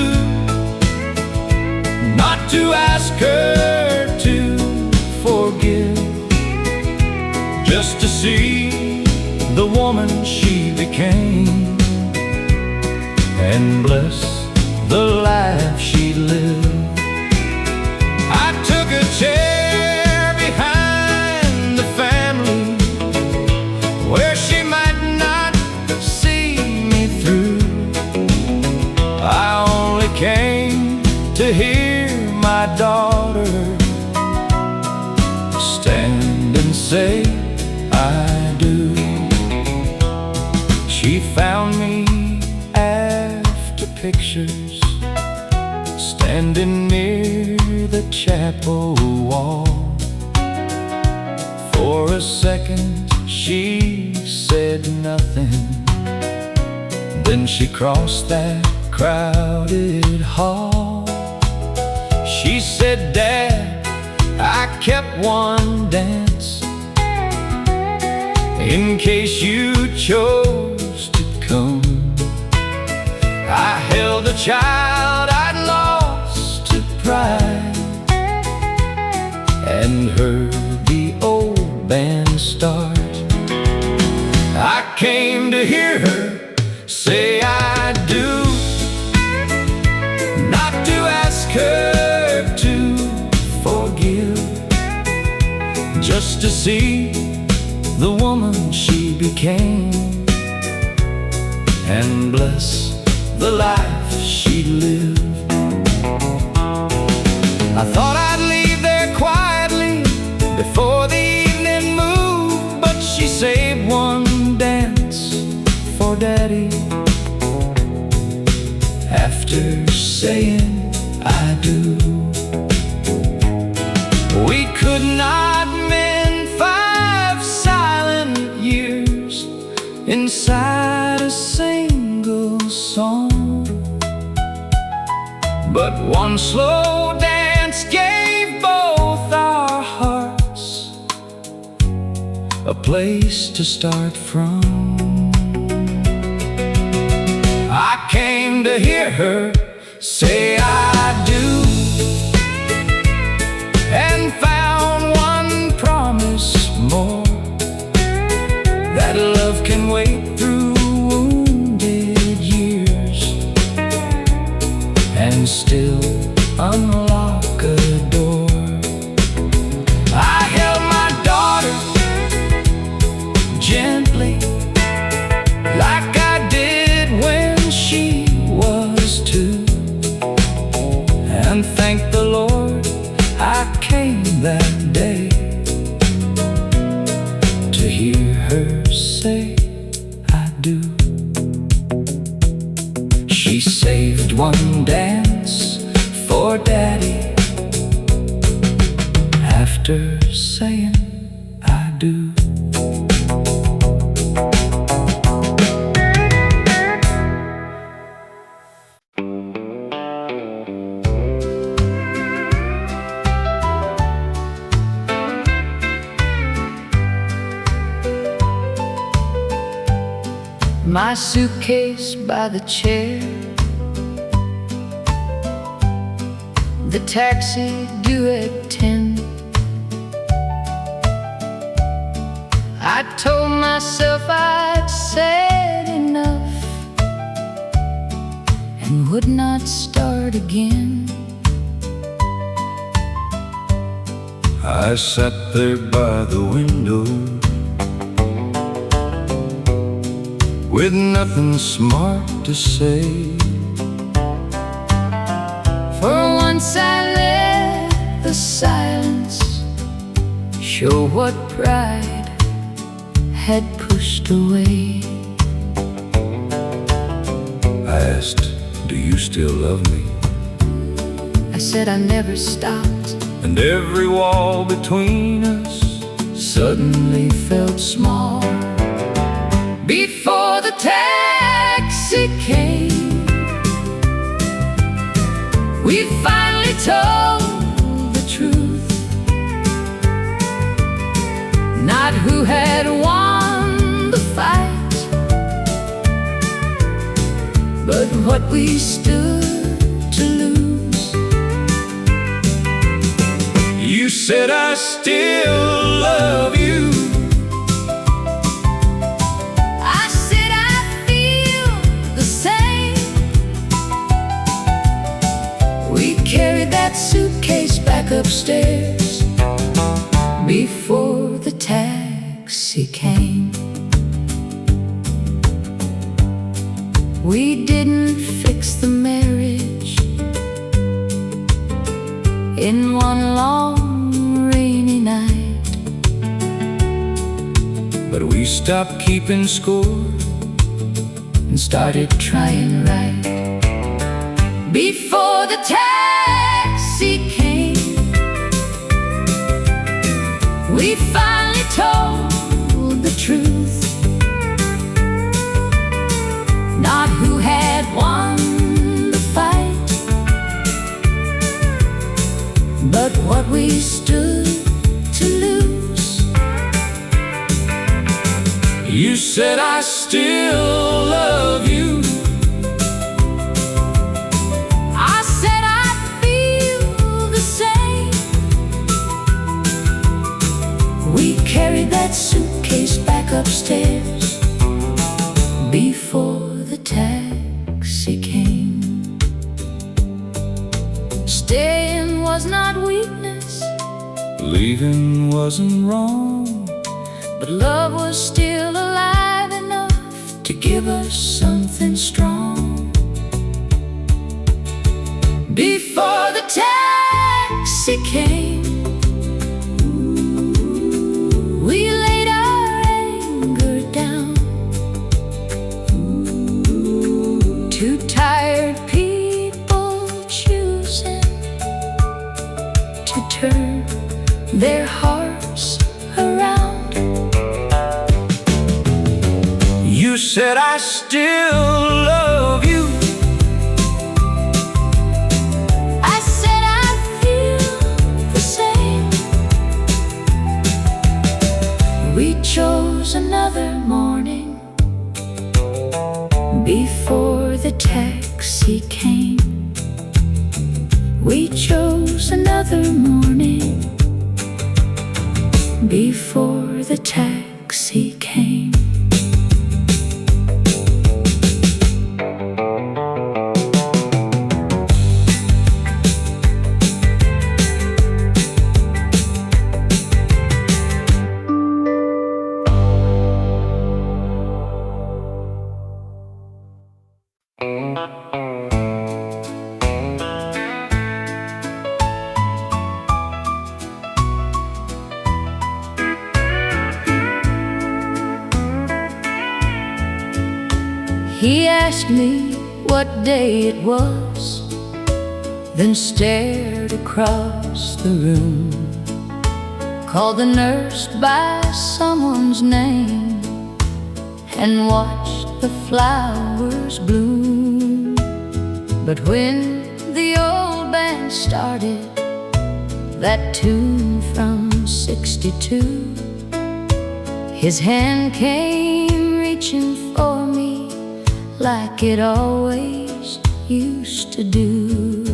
not to ask her to forgive, just to see the woman she became and bless the life she lived. I took a chair behind the family where she might not see me through. I only came to hear my daughter stand and say I do. She found me after pictures, standing near the chapel wall. For a second she said nothing, then she crossed that crowded hall. She said, Dad, I kept one dance in case you chose to come. I held a child I'd lost to pride and heard the old band start. I came to hear her say I do, not to ask her to forgive, just to see the woman she became and bless the life she lived. I thought I'd leave there quietly before the evening moved, but she saved one dance for Daddy after saying I do. We could not mend 5 silent years inside a single song, but one slow dance gave both our hearts a place to start from. I came to hear her say I do, and found one promise more, that love can wait through wounded years and still unlock a door. I held my daughter gently, like I did when she was 2, and thank the Lord I came that day to hear her say I do. She saved one dance for Daddy after saying I do. My suitcase by the chair, the taxi due at 10. I told myself I'd said enough and would not start again. I sat there by the window with nothing smart to say, once I let the silence show what pride had pushed away. I asked, do you still love me? I said I never stopped, and every wall between us suddenly felt small. Before the taxi came, we finally told the truth. Not who had won the fight, but what we stood to lose. You said I still love you. I said I feel the same. We carried that suitcase back upstairs before the taxi came. We didn't fix the marriage in one long rainy night, But we stopped keeping score and started trying right. Before the taxi came, we finally told the truth. Not who had won the fight, but what we stood to lose. You said I still love you. I said I feel the same. We carried that suitcase back upstairs before the taxi came. Staying was not weakness, Leaving wasn't wrong, but love was still alive enough to give us something strong. Before the taxi came, we laid our anger down. Two tired people choosing to turn their hearts around. you said I still love you. I said I feel the same. We chose another morning before the taxi came. We chose another morning before the taxi came. He asked me what day it was, then stared across the room, called the nurse by someone's name, and watched the flowers bloom. But when the old band started that tune from 62, his hand came reaching for me like it always used to do.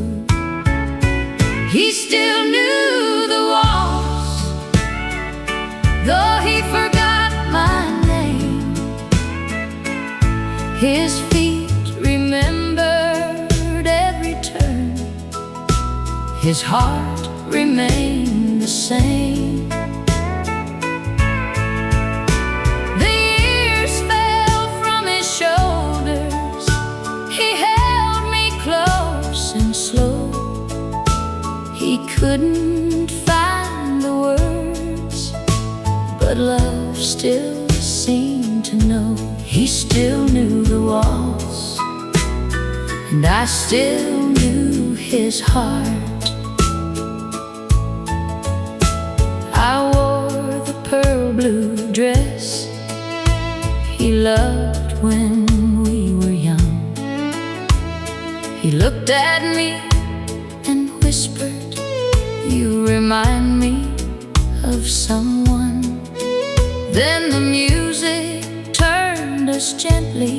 He still knew the waltz, though he forgot my name. His feet remembered every turn, his heart remained the same. but love still seemed to know. He still knew the walls, and I still knew his heart. I wore the pearl blue dress he loved when we were young. He looked at me and whispered, "You remind me of someone." Then the music turned us gently.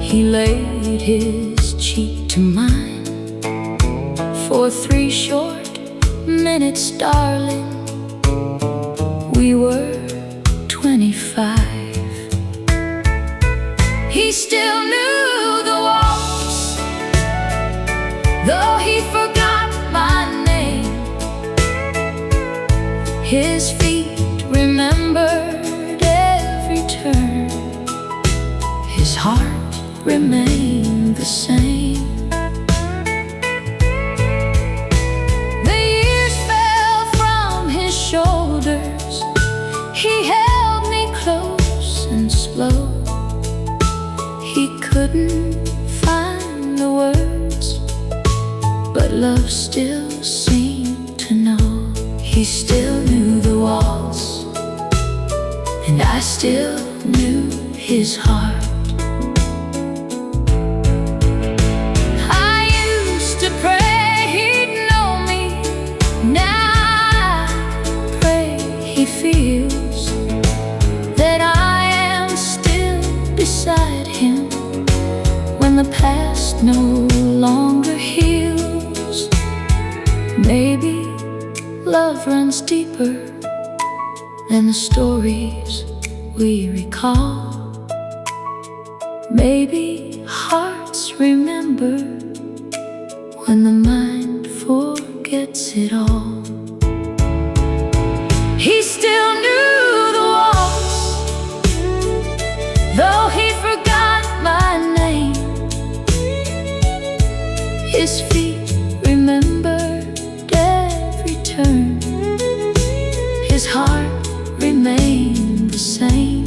He laid his cheek to mine. For 3 short minutes, darling, we were 25. He still knew the waltz, though he forgot my name. His feet remembered every turn. His heart remained the same. The years fell from his shoulders. He held me close and slow. He couldn't find the words, but love still seemed to know. He still knew the waltz, and I still knew his heart. I used to pray he'd know me. Now I pray he feels that I am still beside him when the past no longer heals. Maybe love runs deeper than the stories we recall. Maybe hearts remember when the mind forgets it all. He still knew the waltz, though he forgot my name. His feet remembered every turn. His heart remained the same.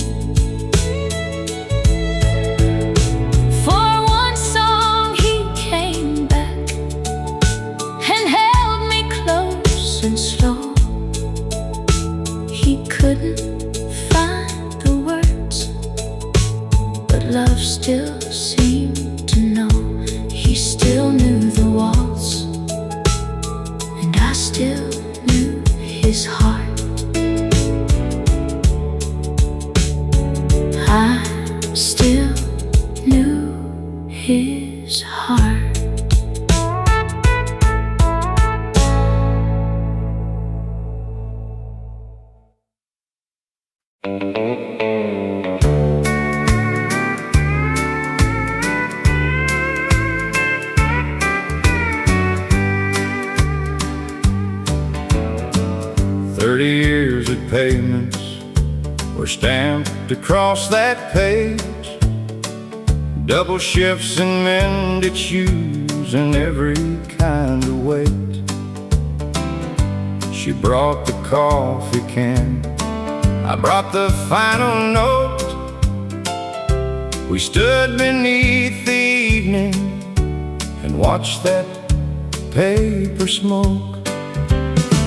For one song he came back and held me close and slow. He couldn't find the words, but love still seemed to know. He still knew the waltz, and I still knew his heart. I still knew his heart. Years of payments were stamped across that page. Double shifts and mended shoes in every kind of weight. She brought the coffee can, I brought the final note. We stood beneath the evening and watched that paper smoke.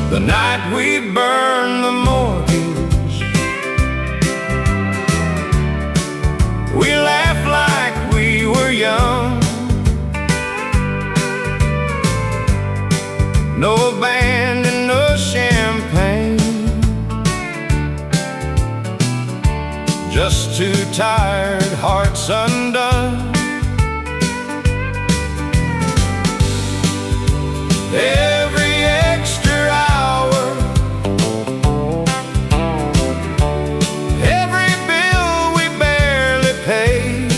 The night we burned the mortgage, we laughed like we were young. No band and no champagne, just 2 tired hearts undone. Every extra hour, every bill we barely paid,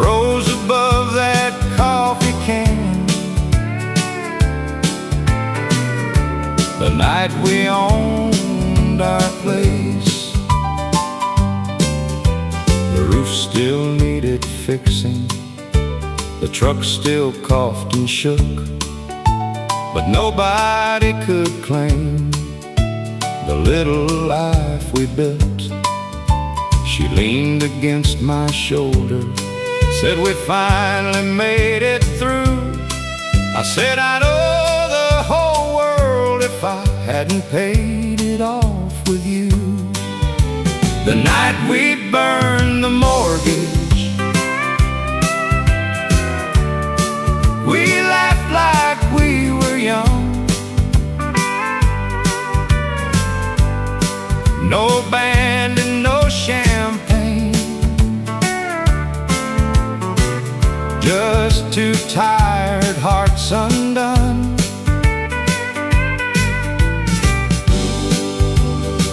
rose above that coffee can. The night we owned our place, the roof still needed fixing, the truck still coughed and shook, but nobody could claim the little life we built. She leaned against my shoulder, said we finally made it through. I said I'd owe the whole world if I hadn't paid it off with you. The night we burned the mortgage, we laughed like we were young. No band and no champagne, just two tired hearts undone.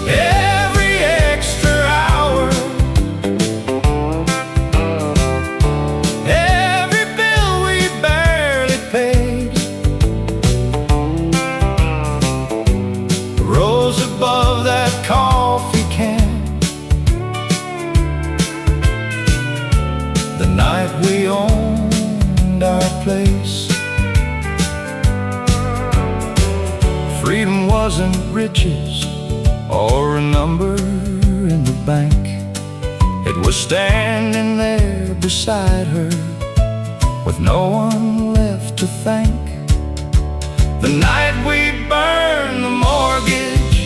Every extra hour, every bill we barely paid, rose above that coffee can. The night we owned our place. Freedom wasn't riches or a number in the bank. It was standing there beside her with no one left to thank. The night we burned the mortgage,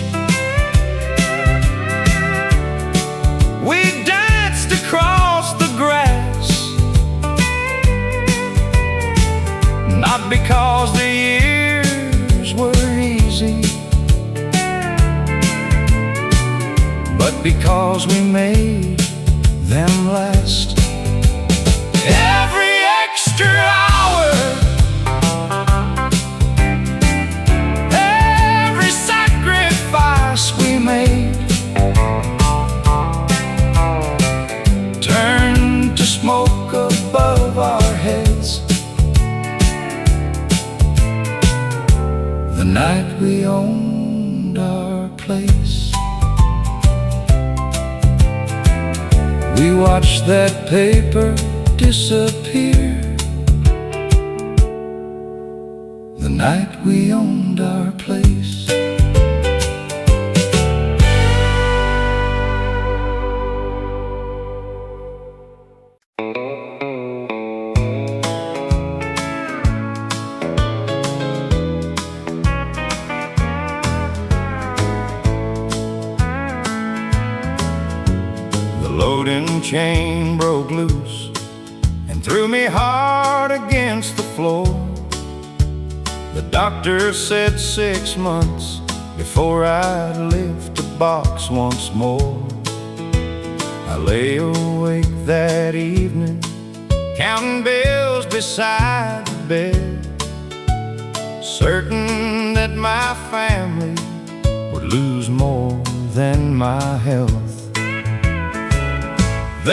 we danced across the grass, not because the years were easy, but because we made them last. Every extra hour, every sacrifice we made, turned to smoke above our heads. The night we owned our place. We watched that paper disappear. The night we owned our place. Loading chain broke loose and threw me hard against the floor. The doctor said 6 months before I'd lift a box once more. I lay awake that evening, counting bills beside the bed, certain that my family would lose more than my health.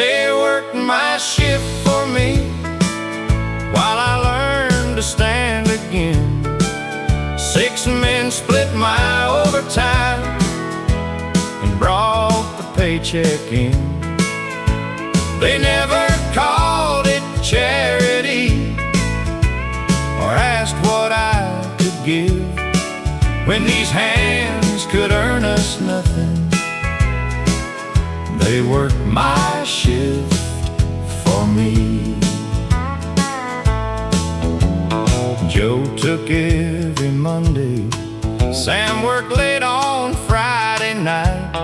They worked my shift for me while I learned to stand again. 6 men split my overtime and brought the paycheck in. They never called it charity or asked what I could give when these hands could earn us nothing. They worked my shift for me. Joe took every Monday, Sam worked late on Friday night.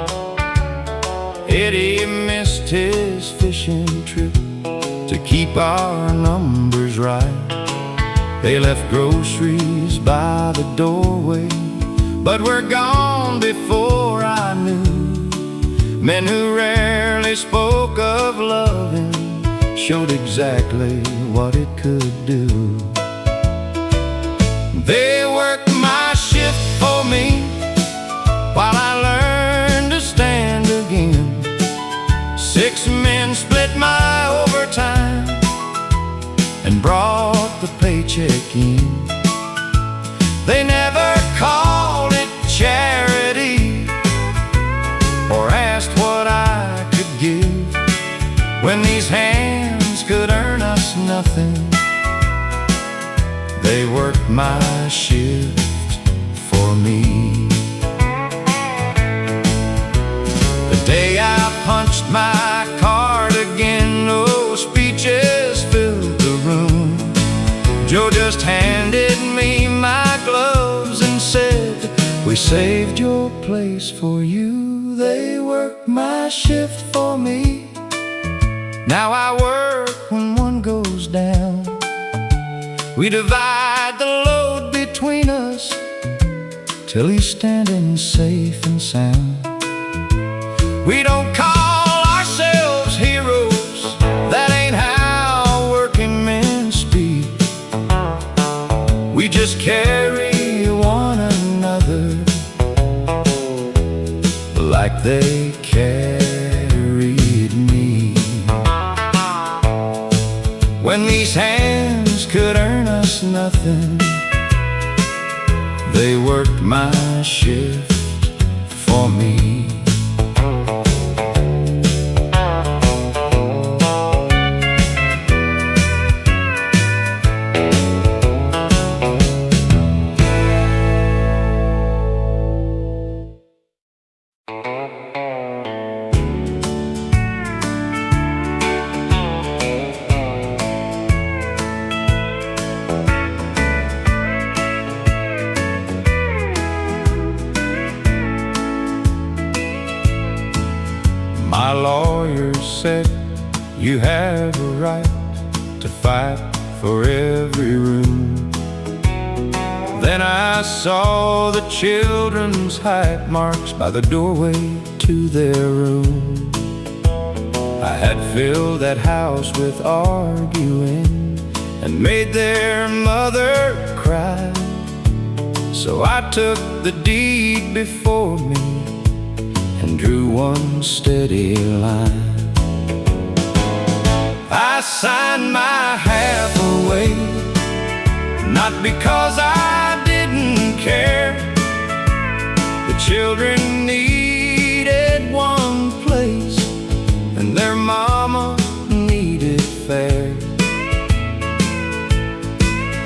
Eddie missed his fishing trip to keep our numbers right. They left groceries by the doorway, but were gone before I knew. Men who rarely spoke of loving showed exactly what it could do. They worked my shift for me while I learned to stand again. 6 men split my overtime and brought the paycheck in. They never called it charity or asked what I could give when these hands could earn us nothing. They worked my shift for me. The day I punched my card again, no speeches filled the room. Joe just handed me my gloves and said, "We saved your place for you." They worked my shift for me. Now I work when one goes down. We divide the load between us till he's standing safe and sound. We don't call ourselves heroes, that ain't how working men speak. We just carry one another like they carried me. When these hands could earn us nothing, they worked my shift for me. My lawyer said you have a right to fight for every room. Then I saw the children's height marks by the doorway to their room. I had filled that house with arguing and made their mother cry. So I took the deed before me and drew one steady line. I signed my half away, not because I didn't care. The children needed one place, and their mama needed fair.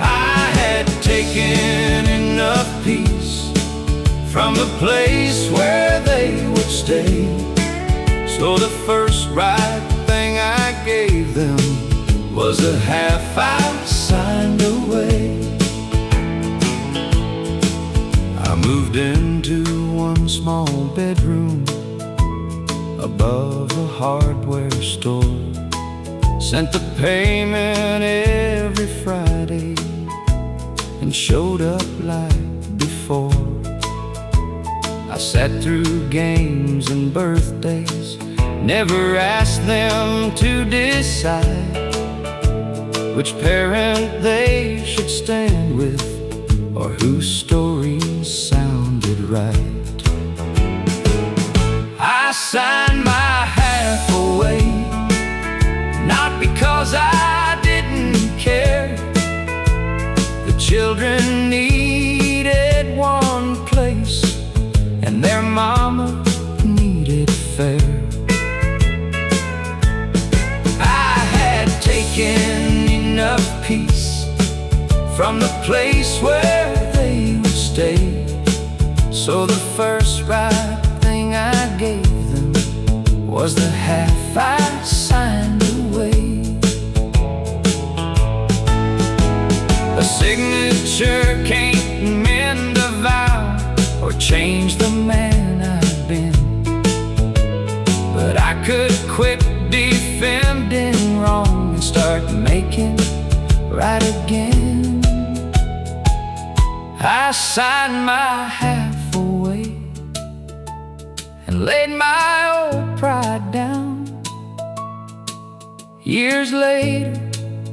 I had taken enough peace from the place where they would stay, so the first right thing I gave them was a half I signed away. I moved into one small bedroom above a hardware store, sent the payment every Friday, and showed up like before. I sat through games and birthdays, never asked them to decide which parent they should stand with or whose stories sounded right. I signed my half away, not because I didn't care. The children needed one place, and their mama needed fair. I had taken enough peace from the place where they would stay, so the first right thing I gave them was the half I signed away. A signature can't mend a vow or change the man I've been, but I could quit defending wrong and start making right again. I signed my half away and laid my old pride down. Years later,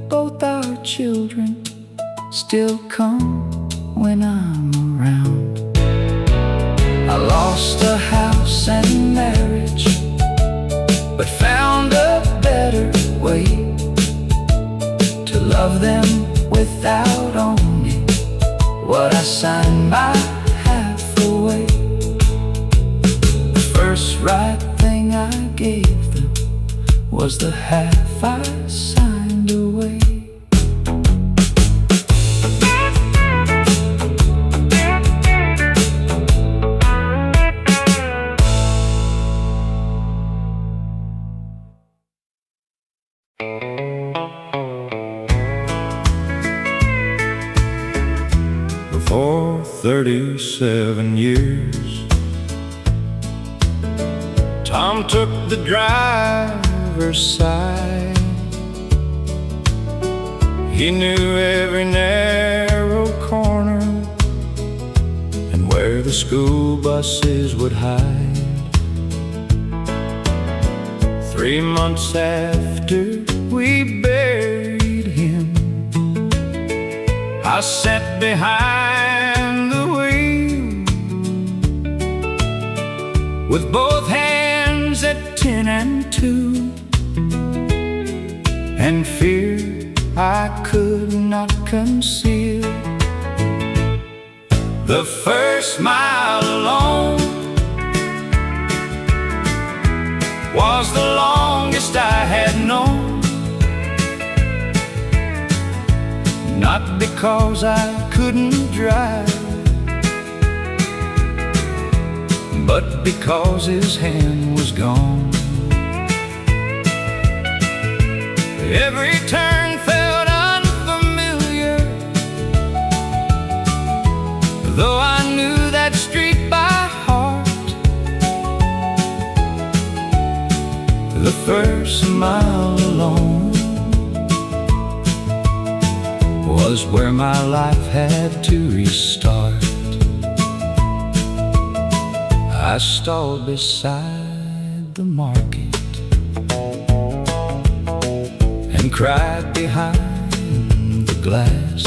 both our children still come when I'm around. I lost a house and marriage, but found a better way to love them without owning what I signed my half away. The first right thing I gave them was the half I signed away. 37 years. Tom took the driver's side. He knew every narrow corner and where the school buses would hide. 3 months after we buried him, I sat behind the wheel with both hands at 10 and 2, and fear I could not conceal. The first mile alone was the longest I had known, not because I couldn't drive, but because his hand was gone. Every turn felt unfamiliar, though I knew that street by heart. The first mile alone was where my life had to restart. I stalled beside the market and cried behind the glass,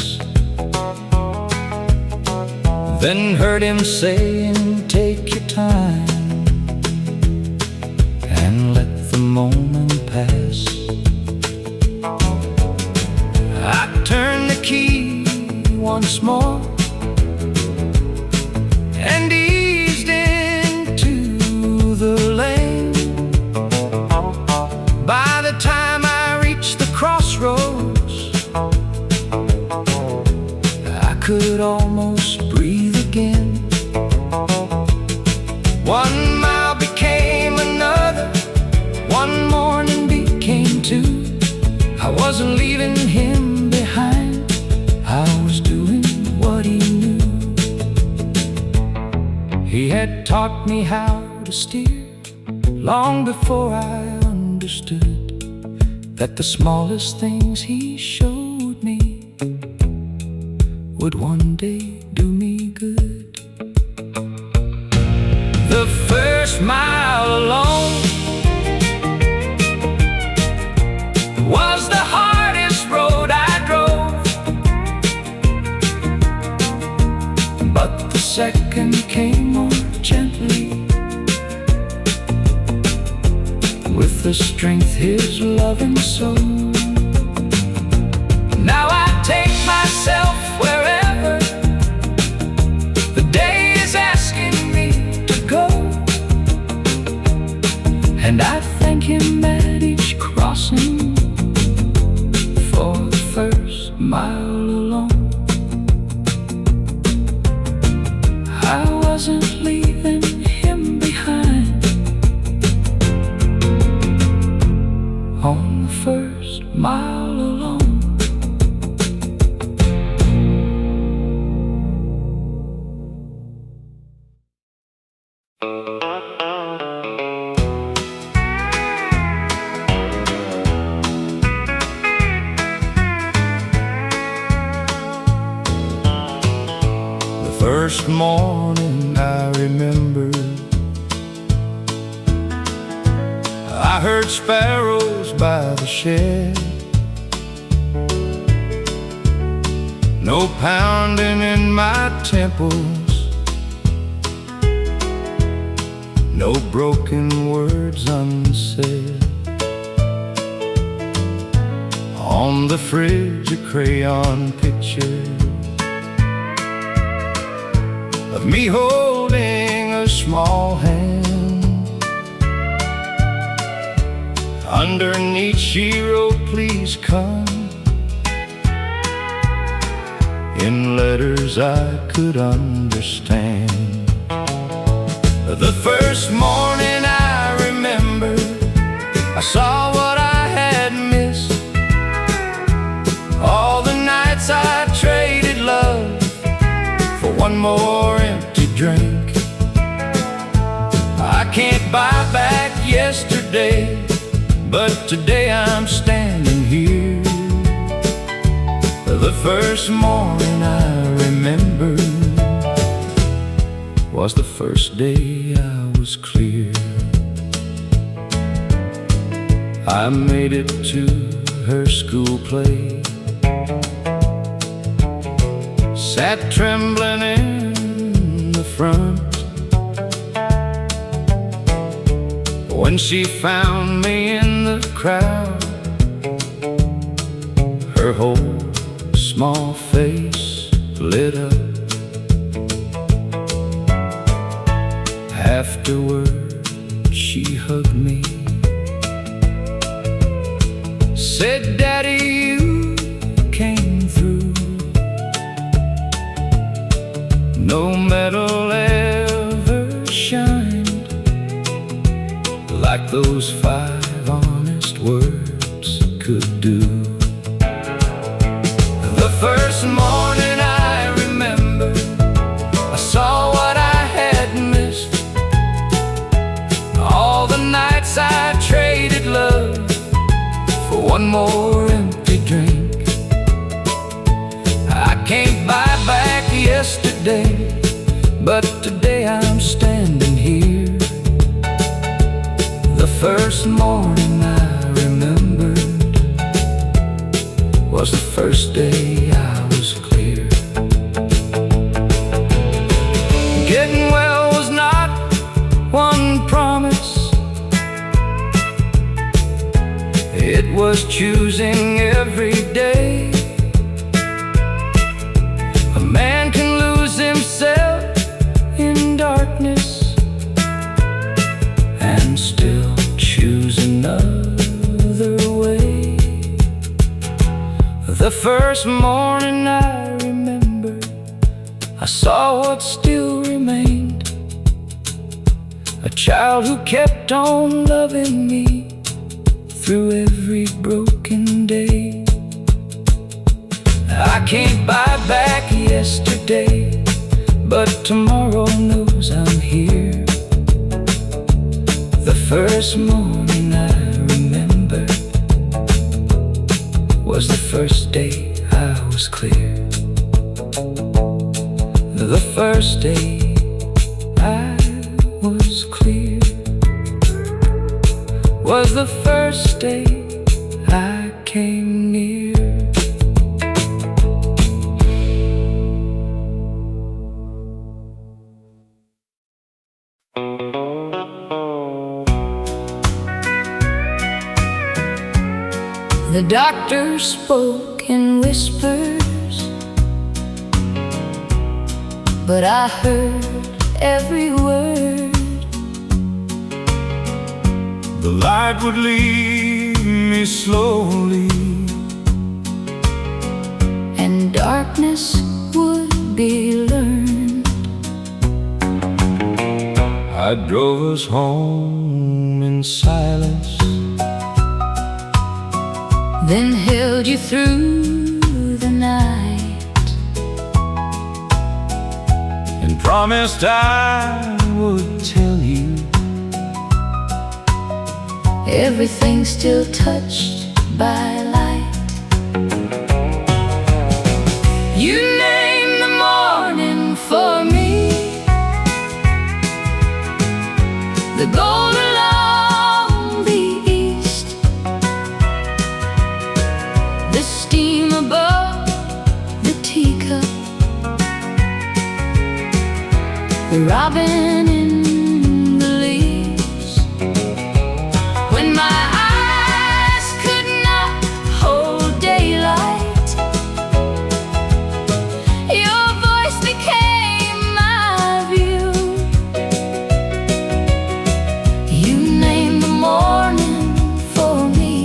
then heard him saying, "Take your time and let the moment pass." I turned the key once more and eased into the lane. By the time I reached the crossroads, I could almost breathe again. 1 mile became another, one morning became 2. I wasn't leaving him behind, I was doing what he knew. He had taught me how to steer long before I understood that the smallest things he showed me would one day do me good. The first mile alone was the hardest road I drove, but the second came more gently, with the strength his loving soul. Now I take myself wherever the day is asking me to go, and I thank him at each crossing for the first mile alone. I wasn't leaving him behind on the first mile alone. First morning I remember, I heard sparrows by the shed. No pounding in my temples, no broken words unsaid. On the fridge a crayon picture of me holding a small hand. Underneath she wrote, "Please come," in letters I could understand. The first morning I remember, I saw what I had missed. All the nights I traded love for one more can't buy back yesterday, but today I'm standing here. The first morning I remember was the first day I was clear. I made it to her school play, sat trembling in the front. When she found me in the crowd, her whole small face lit up. Afterward, she hugged me, said, "Daddy, you came through. No metal ever shined like those 5 honest words could do." The first morning I remember, I saw what I had missed. All the nights I traded love for one more empty drink. I can't buy back yesterday, but today I'm standing here. The first morning I remembered was the first day I was clear. Getting well was not one promise, it was choosing every day. A man can lose himself in darkness and still choose another way. The first morning I remember, I saw what still remained. A child who kept on loving me through every broken day. I can't buy back yesterday, but tomorrow knows I'm here. The first morning I remember was the first day I was clear. The first day I was clear was the first day I came near. The doctor spoke in whispers, but I heard every word. The light would lead me slowly, and darkness would be learned. I drove us home in silence, then held you through the night, and promised I would tell you everything still touched by light. You named the morning for me, the gold along the east, the steam above the teacup, the robin in the leaves. When my eyes could not hold daylight, your voice became my view. You named the morning for me,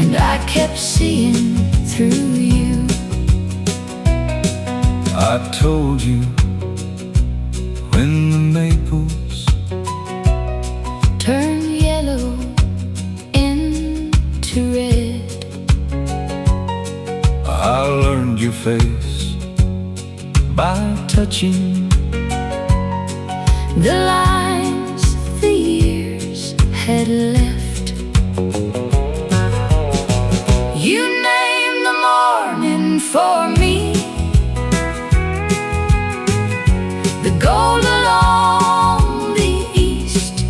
and I kept seeing through you. I told you when the maples turn yellow into red, I learned your face by touching the lines the years had left. You named the morning for me, the gold along the east,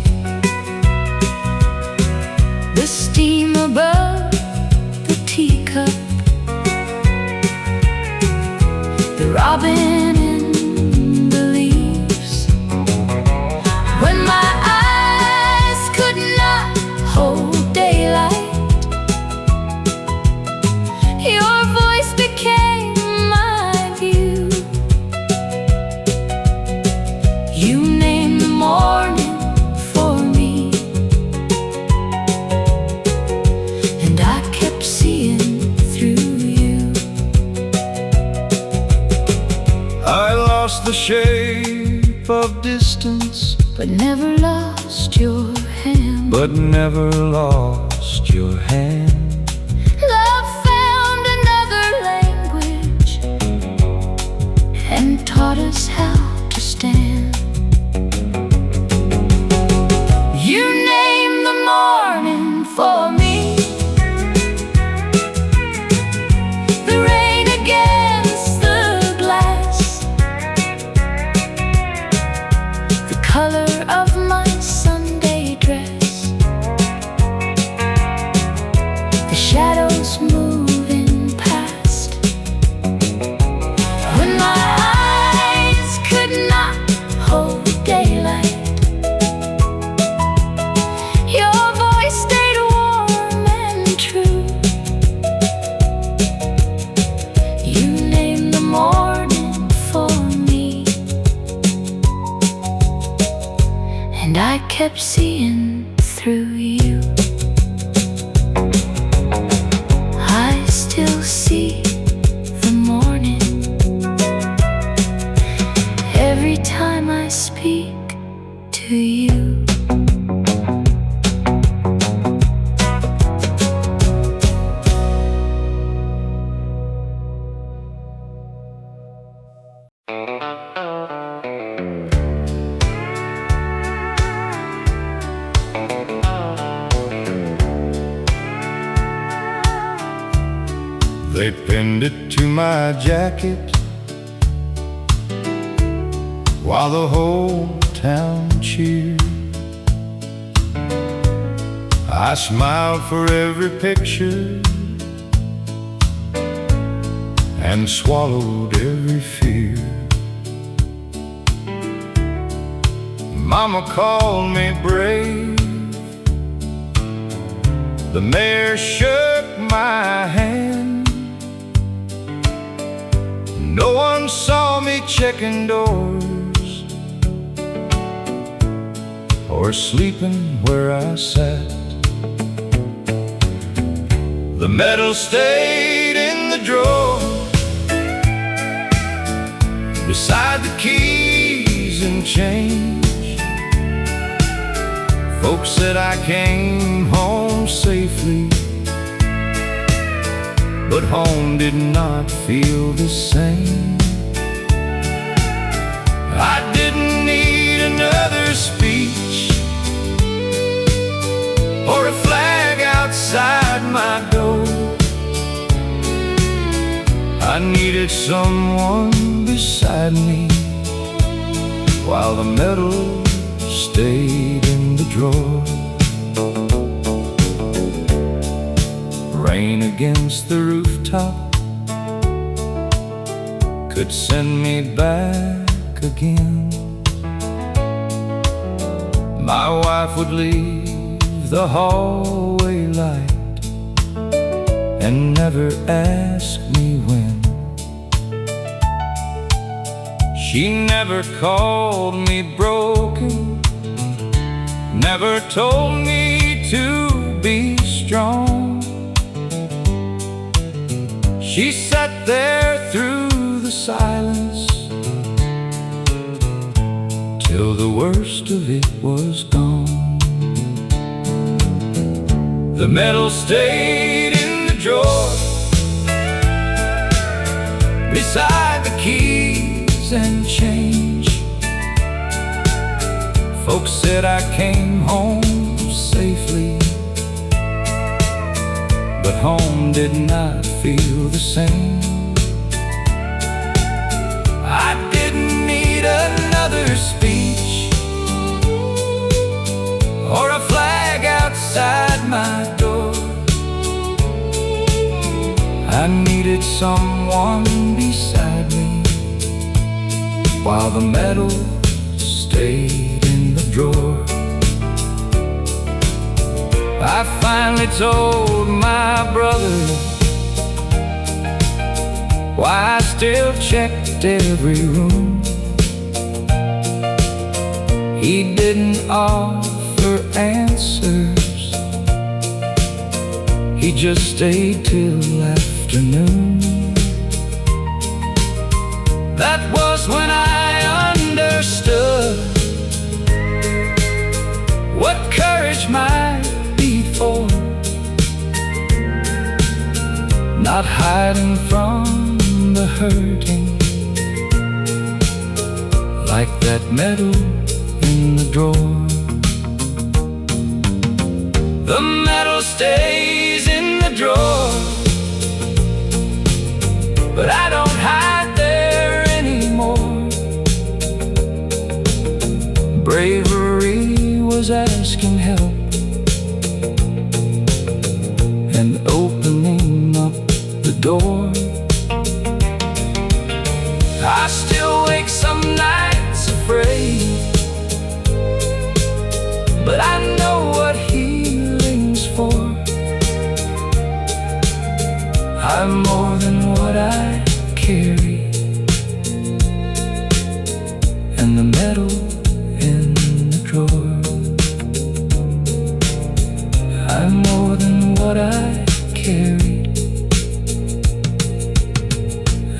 the steam above the teacup, the robin in the leaves. When my eyes could not hold daylight, your voice became my view. You named the morning for me, and I kept seeing through you. I lost the shape of distance, But never lost your hand. but never lost your hand. Love found another language and taught us how to stand. You named the morning for me, the rain against the glass, the color of my Sunday dress, the shadows moving past. When my eyes could not hold daylight, your voice stayed warm and true. You named the morning for me, and I kept seeing through you. I still see the morning every time I speak to you. They pinned it to my jacket while the whole town cheered. I smiled for every picture and swallowed every fear. Mama called me brave, the mayor shook my hand. No one saw me checking doors or sleeping where I sat. The medal stayed in the drawer beside the keys and change. Folks said I came home safely, but home did not feel the same. I didn't need another speech or a flag outside my door. I needed someone beside me while the medal stayed in the drawer. Rain against the rooftop could send me back again. My wife would leave the hallway light and never ask me when. She never called me broken, never told me to be strong. She sat there through the silence till the worst of it was gone. The medal stayed in the drawer beside the keys and change. Folks said I came home safely, but home did not feel the same. I didn't need another speech or a flag outside my door. I needed someone beside me while the medal stayed in the drawer. I finally told my brother why I still checked every room. He didn't offer answers, he just stayed till afternoon. That was when I understood what courage might be for. Not hiding from the hurting, like that medal in the drawer. The medal stays in the drawer, but I don't hide there anymore. Bravery was asking help and opening up the door. I still wake some nights afraid, but I know what healing's for. I'm more than what I carry, and the medal in the drawer. I'm more than what I carried,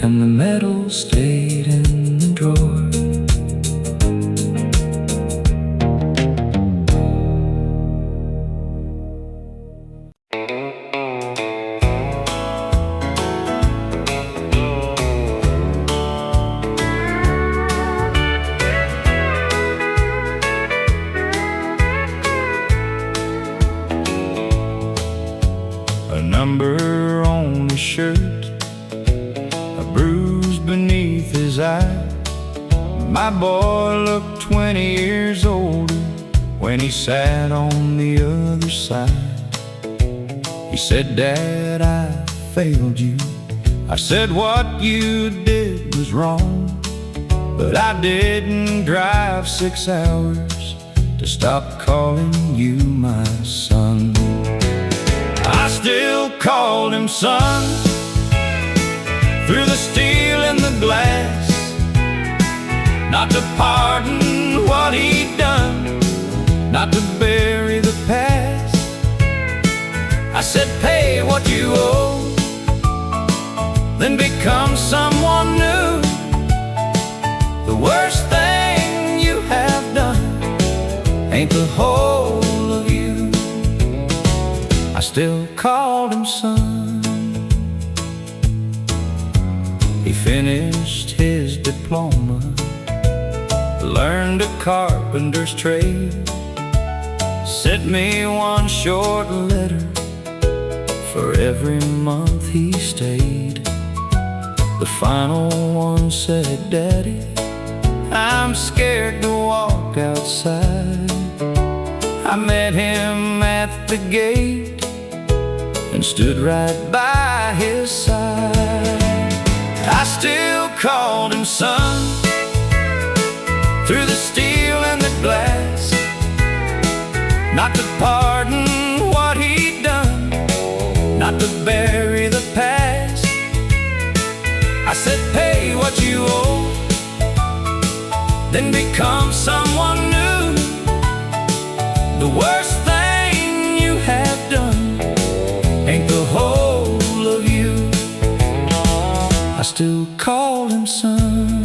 and the medal stayed in the drawer. A number on his shirt, a bruise beneath his eye. My boy looked 20 years older when he sat on the other side. He said, "Dad, I failed you." I said, "What you did was wrong, but I didn't drive 6 hours to stop calling you my son." I still called him son, through the steel and the glass, not to pardon what he'd done, not to bury the past. I said, "Pay what you owe, then become someone new. The worst thing you have done ain't the whole of you." I still called him son. He finished his diploma, learned a carpenter's trade, sent me one short letter for every month he stayed. The final one said, "Daddy, I'm scared to walk outside." I met him at the gate and stood right by his side. I still called him son, through the steel and the glass, not to pardon what he'd done, not to bury the past. I said, "Pay what you owe, then become someone new. The worst thing you have done ain't the whole of you." I still call him son.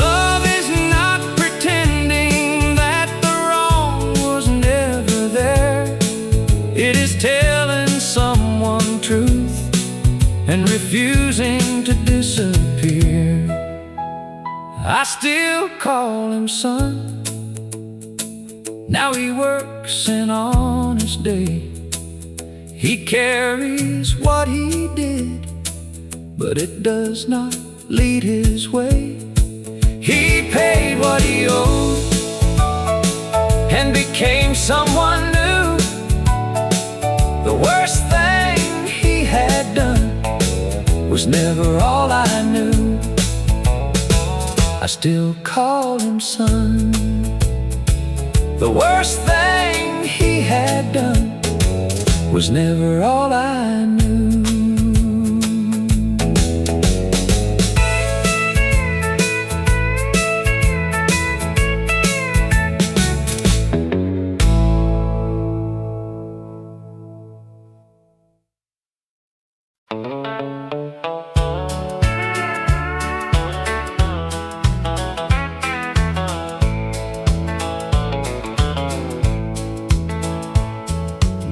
Love is not pretending that the wrong was never there. It is telling someone and refusing to disappear. I still call him son. Now he works an honest day. He carries what he did, but it does not lead his way. He paid what he owed and became someone new. The worst thing he had done was never all I knew. I still call him son. The worst thing he had done was never all I knew.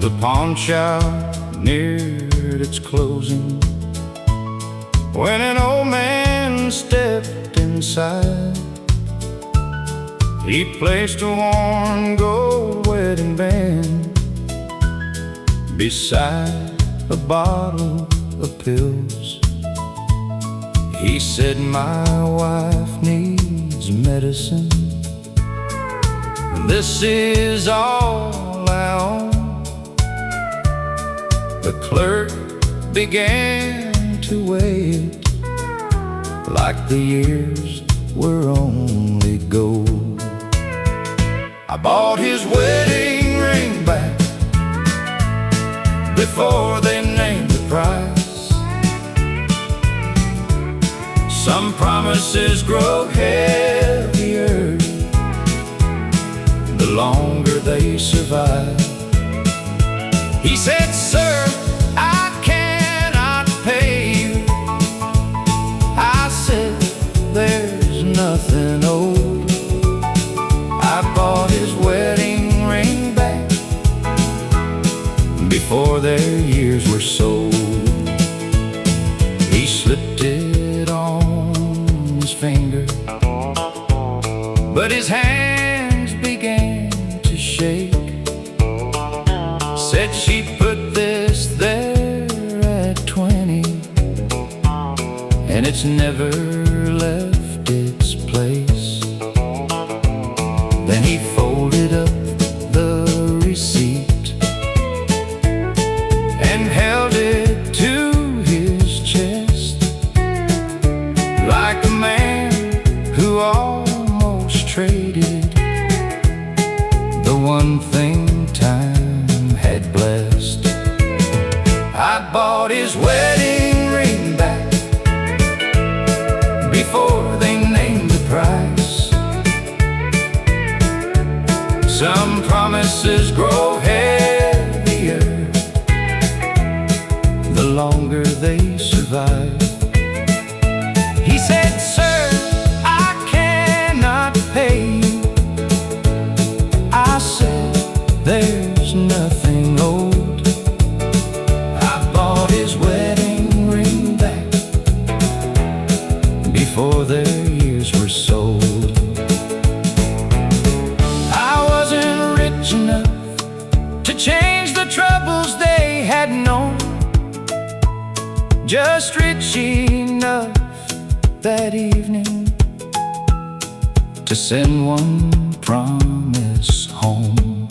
The pawn shop neared its closing when an old man stepped inside. He placed a worn gold wedding band beside a bottle of pills. He said, "My wife needs medicine. This is all I own." The clerk began to wait like the years were only gold. I bought his wedding ring back before they named the price. Some promises grow heavier the longer they survive. He said, "Sir, I cannot pay you." I said, "There's nothing owed." I bought his wedding ring back before their years were sold. He slipped it on his finger, but his hands began to shake. Said she put this there at 20, and it's never left its place. Then he folded up the receipt and held it to his chest like a man who almost traded the one thing time had blessed. I bought his wedding ring back before they named the price. Some promises grow heavier the longer they survive. He said, "Sir, I cannot pay you." I said, "There's nothing owed." I bought his wedding ring back before their years were sold. I wasn't rich enough to change the troubles they had known, just rich enough that evening to send one promise home.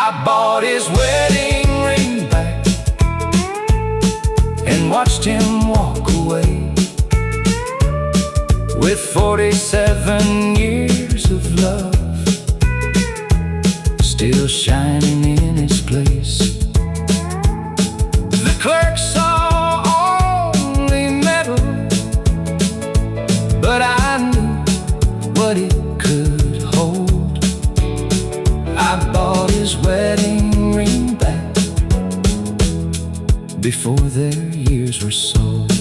I bought his wedding ring back and watched him walk away with 47 years of love still shining in its place. The clerk saw only metal, but I knew what it could hold. I bought his wedding ring back before their years were sold.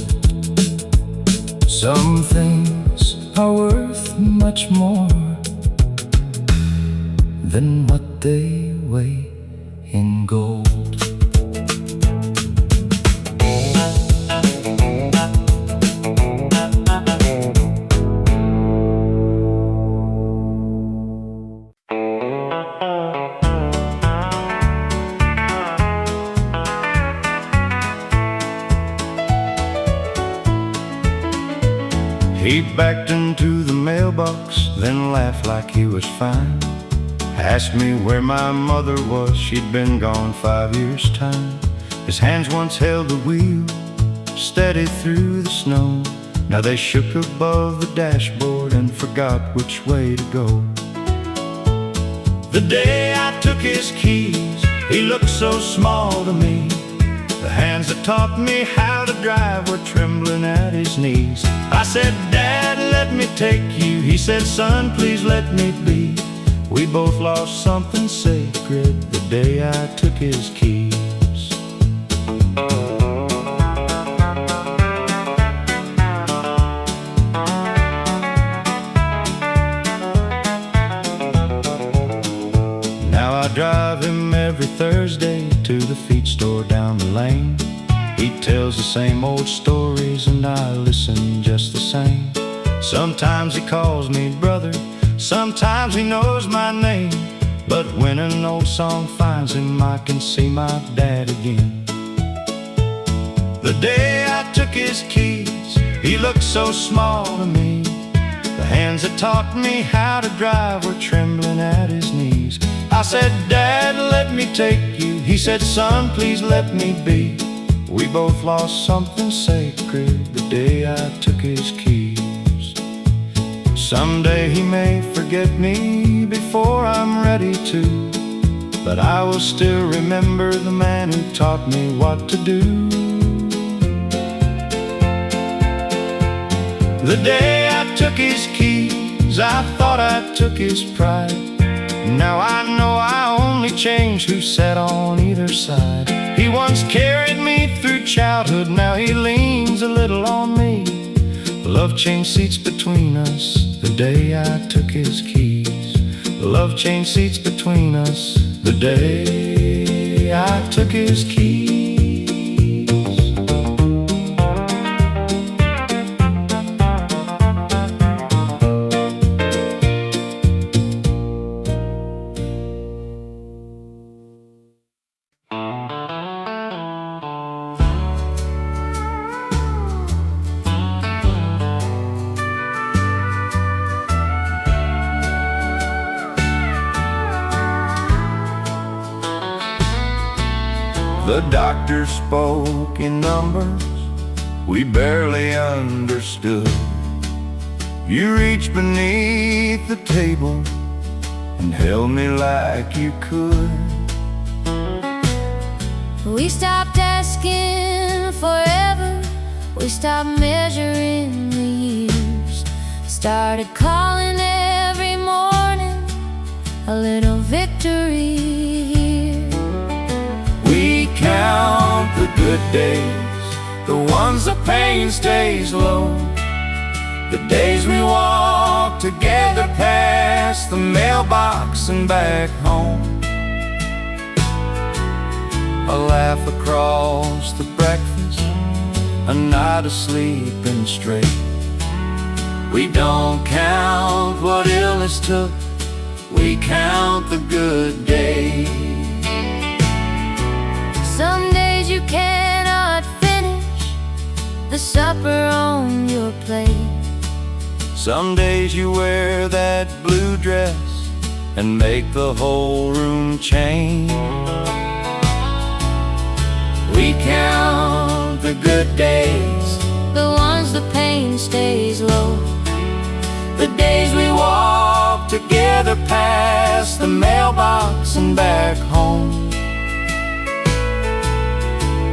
Some things are worth much more than what they weigh in gold. backed into the mailbox, then laughed like he was fine. Asked me where my mother was, she'd been gone 5 years' time. His hands once held the wheel, steady through the snow. Now they shook above the dashboard and forgot which way to go. The day I took his keys, he looked so small to me. The hands that taught me how to drive were trembling at his knees. I said, Dad, let me take you. He said, son, please let me be. We both lost something sacred the day I took his keys. Now I drive him every Thursday to the feed store down the lane. He tells the same old stories and I listen just the same. Sometimes he calls me brother, sometimes he knows my name. But when an old song finds him, I can see my dad again. The day I took his keys, he looked so small to me. The hands that taught me how to drive were trembling at his knees. I said, Dad, let me take you. He said, son, please let me be. We both lost something sacred the day I took his keys. Someday he may forget me before I'm ready to, but I will still remember the man who taught me what to do. The day I took his keys, I thought I took his pride. Now I know I only changed who sat on either side. He once carried me through childhood, now he leans a little on me. Love changed seats between us the day I took his keys. Love changed seats between us the day I took his keys. The doctor spoke in numbers we barely understood. You reached beneath the table and held me like you could. We stopped asking forever, we stopped measuring the years. Started calling every morning a little victory here. We count the good days, the ones the pain stays low. The days we walk together past the mailbox and back home. A laugh across the breakfast, a night of sleeping straight. We don't count what illness took, we count the good days. Some days you cannot finish the supper on your plate. Some days you wear that blue dress and make the whole room change. We count the good days, the ones the pain stays low. the days we walk together past the mailbox and back home.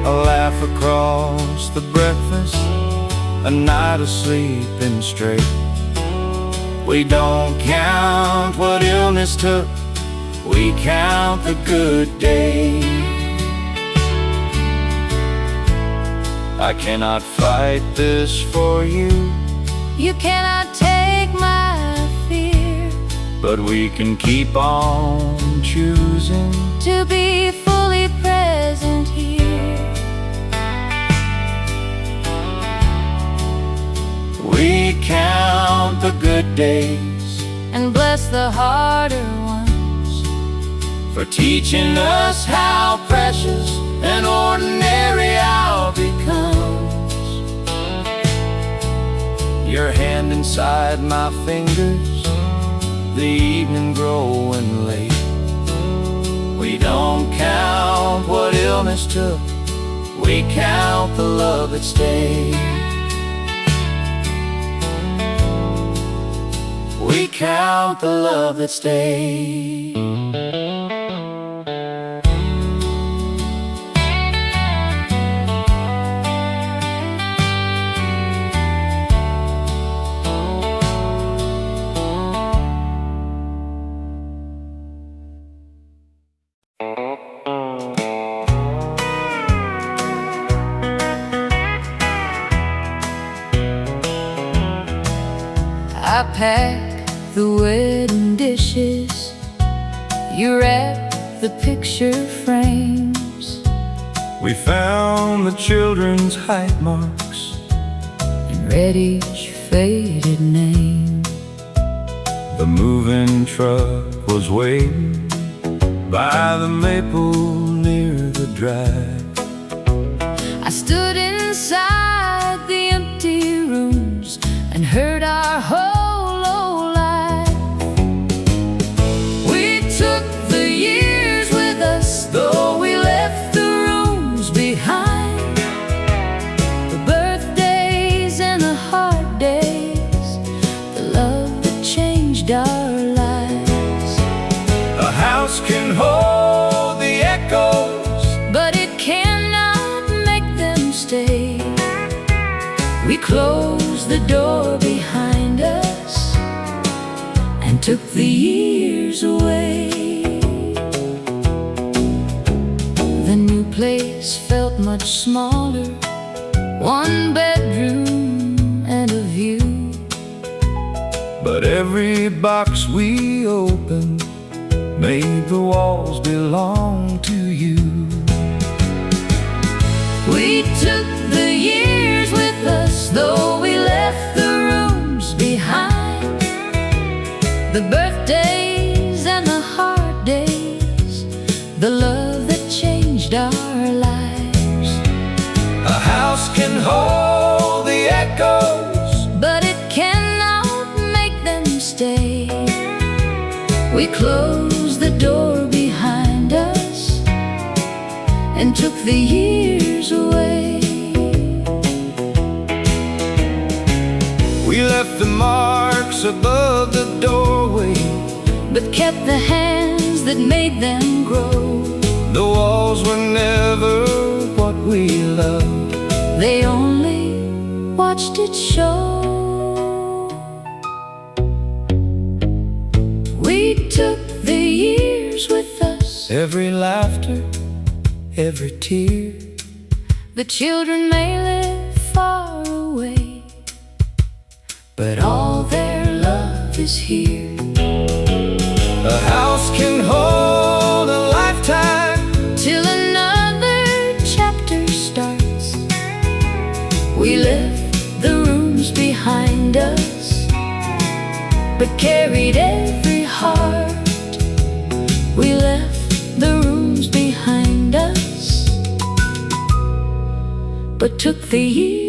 A laugh across the breakfast, a night of sleeping straight. We don't count what illness took, we count the good days. I cannot fight this for you, You cannot take my fear, but we can keep on choosing to be fully present here. We count the good days And bless the harder ones for teaching us how precious and ordinary our becomes. your hand inside my fingers, the evening growing late. We don't count what illness took, we count the love that stayed. We count the love that stayed. I pack the wedding dishes, you wrap the picture frames. We found the children's height marks and read each faded name. The moving truck was waiting by the maple near the drive. I stood inside the empty rooms and heard our whole old life. We took the years with us, though we left the rooms behind. The birthdays and the hard days, the love that changed our lives. A house can hold the echoes, but it cannot make them stay. We closed the door behind us and took the years away. The new place felt much smaller, one bedroom and a view. but every box we opened made the walls belong to you. We took the years with us, though we left the rooms behind. The birthdays and the hard days, the love that changed our lives. A house can hold the echoes, but it cannot make them stay. We closed the door behind us and took the years away. we left the marks above the doorway, but kept the hands that made them grow. the walls were never what we loved. They only watched it show. We took the years with us, Every laughter, every tear, the children may live far away, but all their love is here. a house can hold a lifetime, Till another chapter starts. We left the rooms behind us, but carried every heart. We left the rooms behind us, but took the years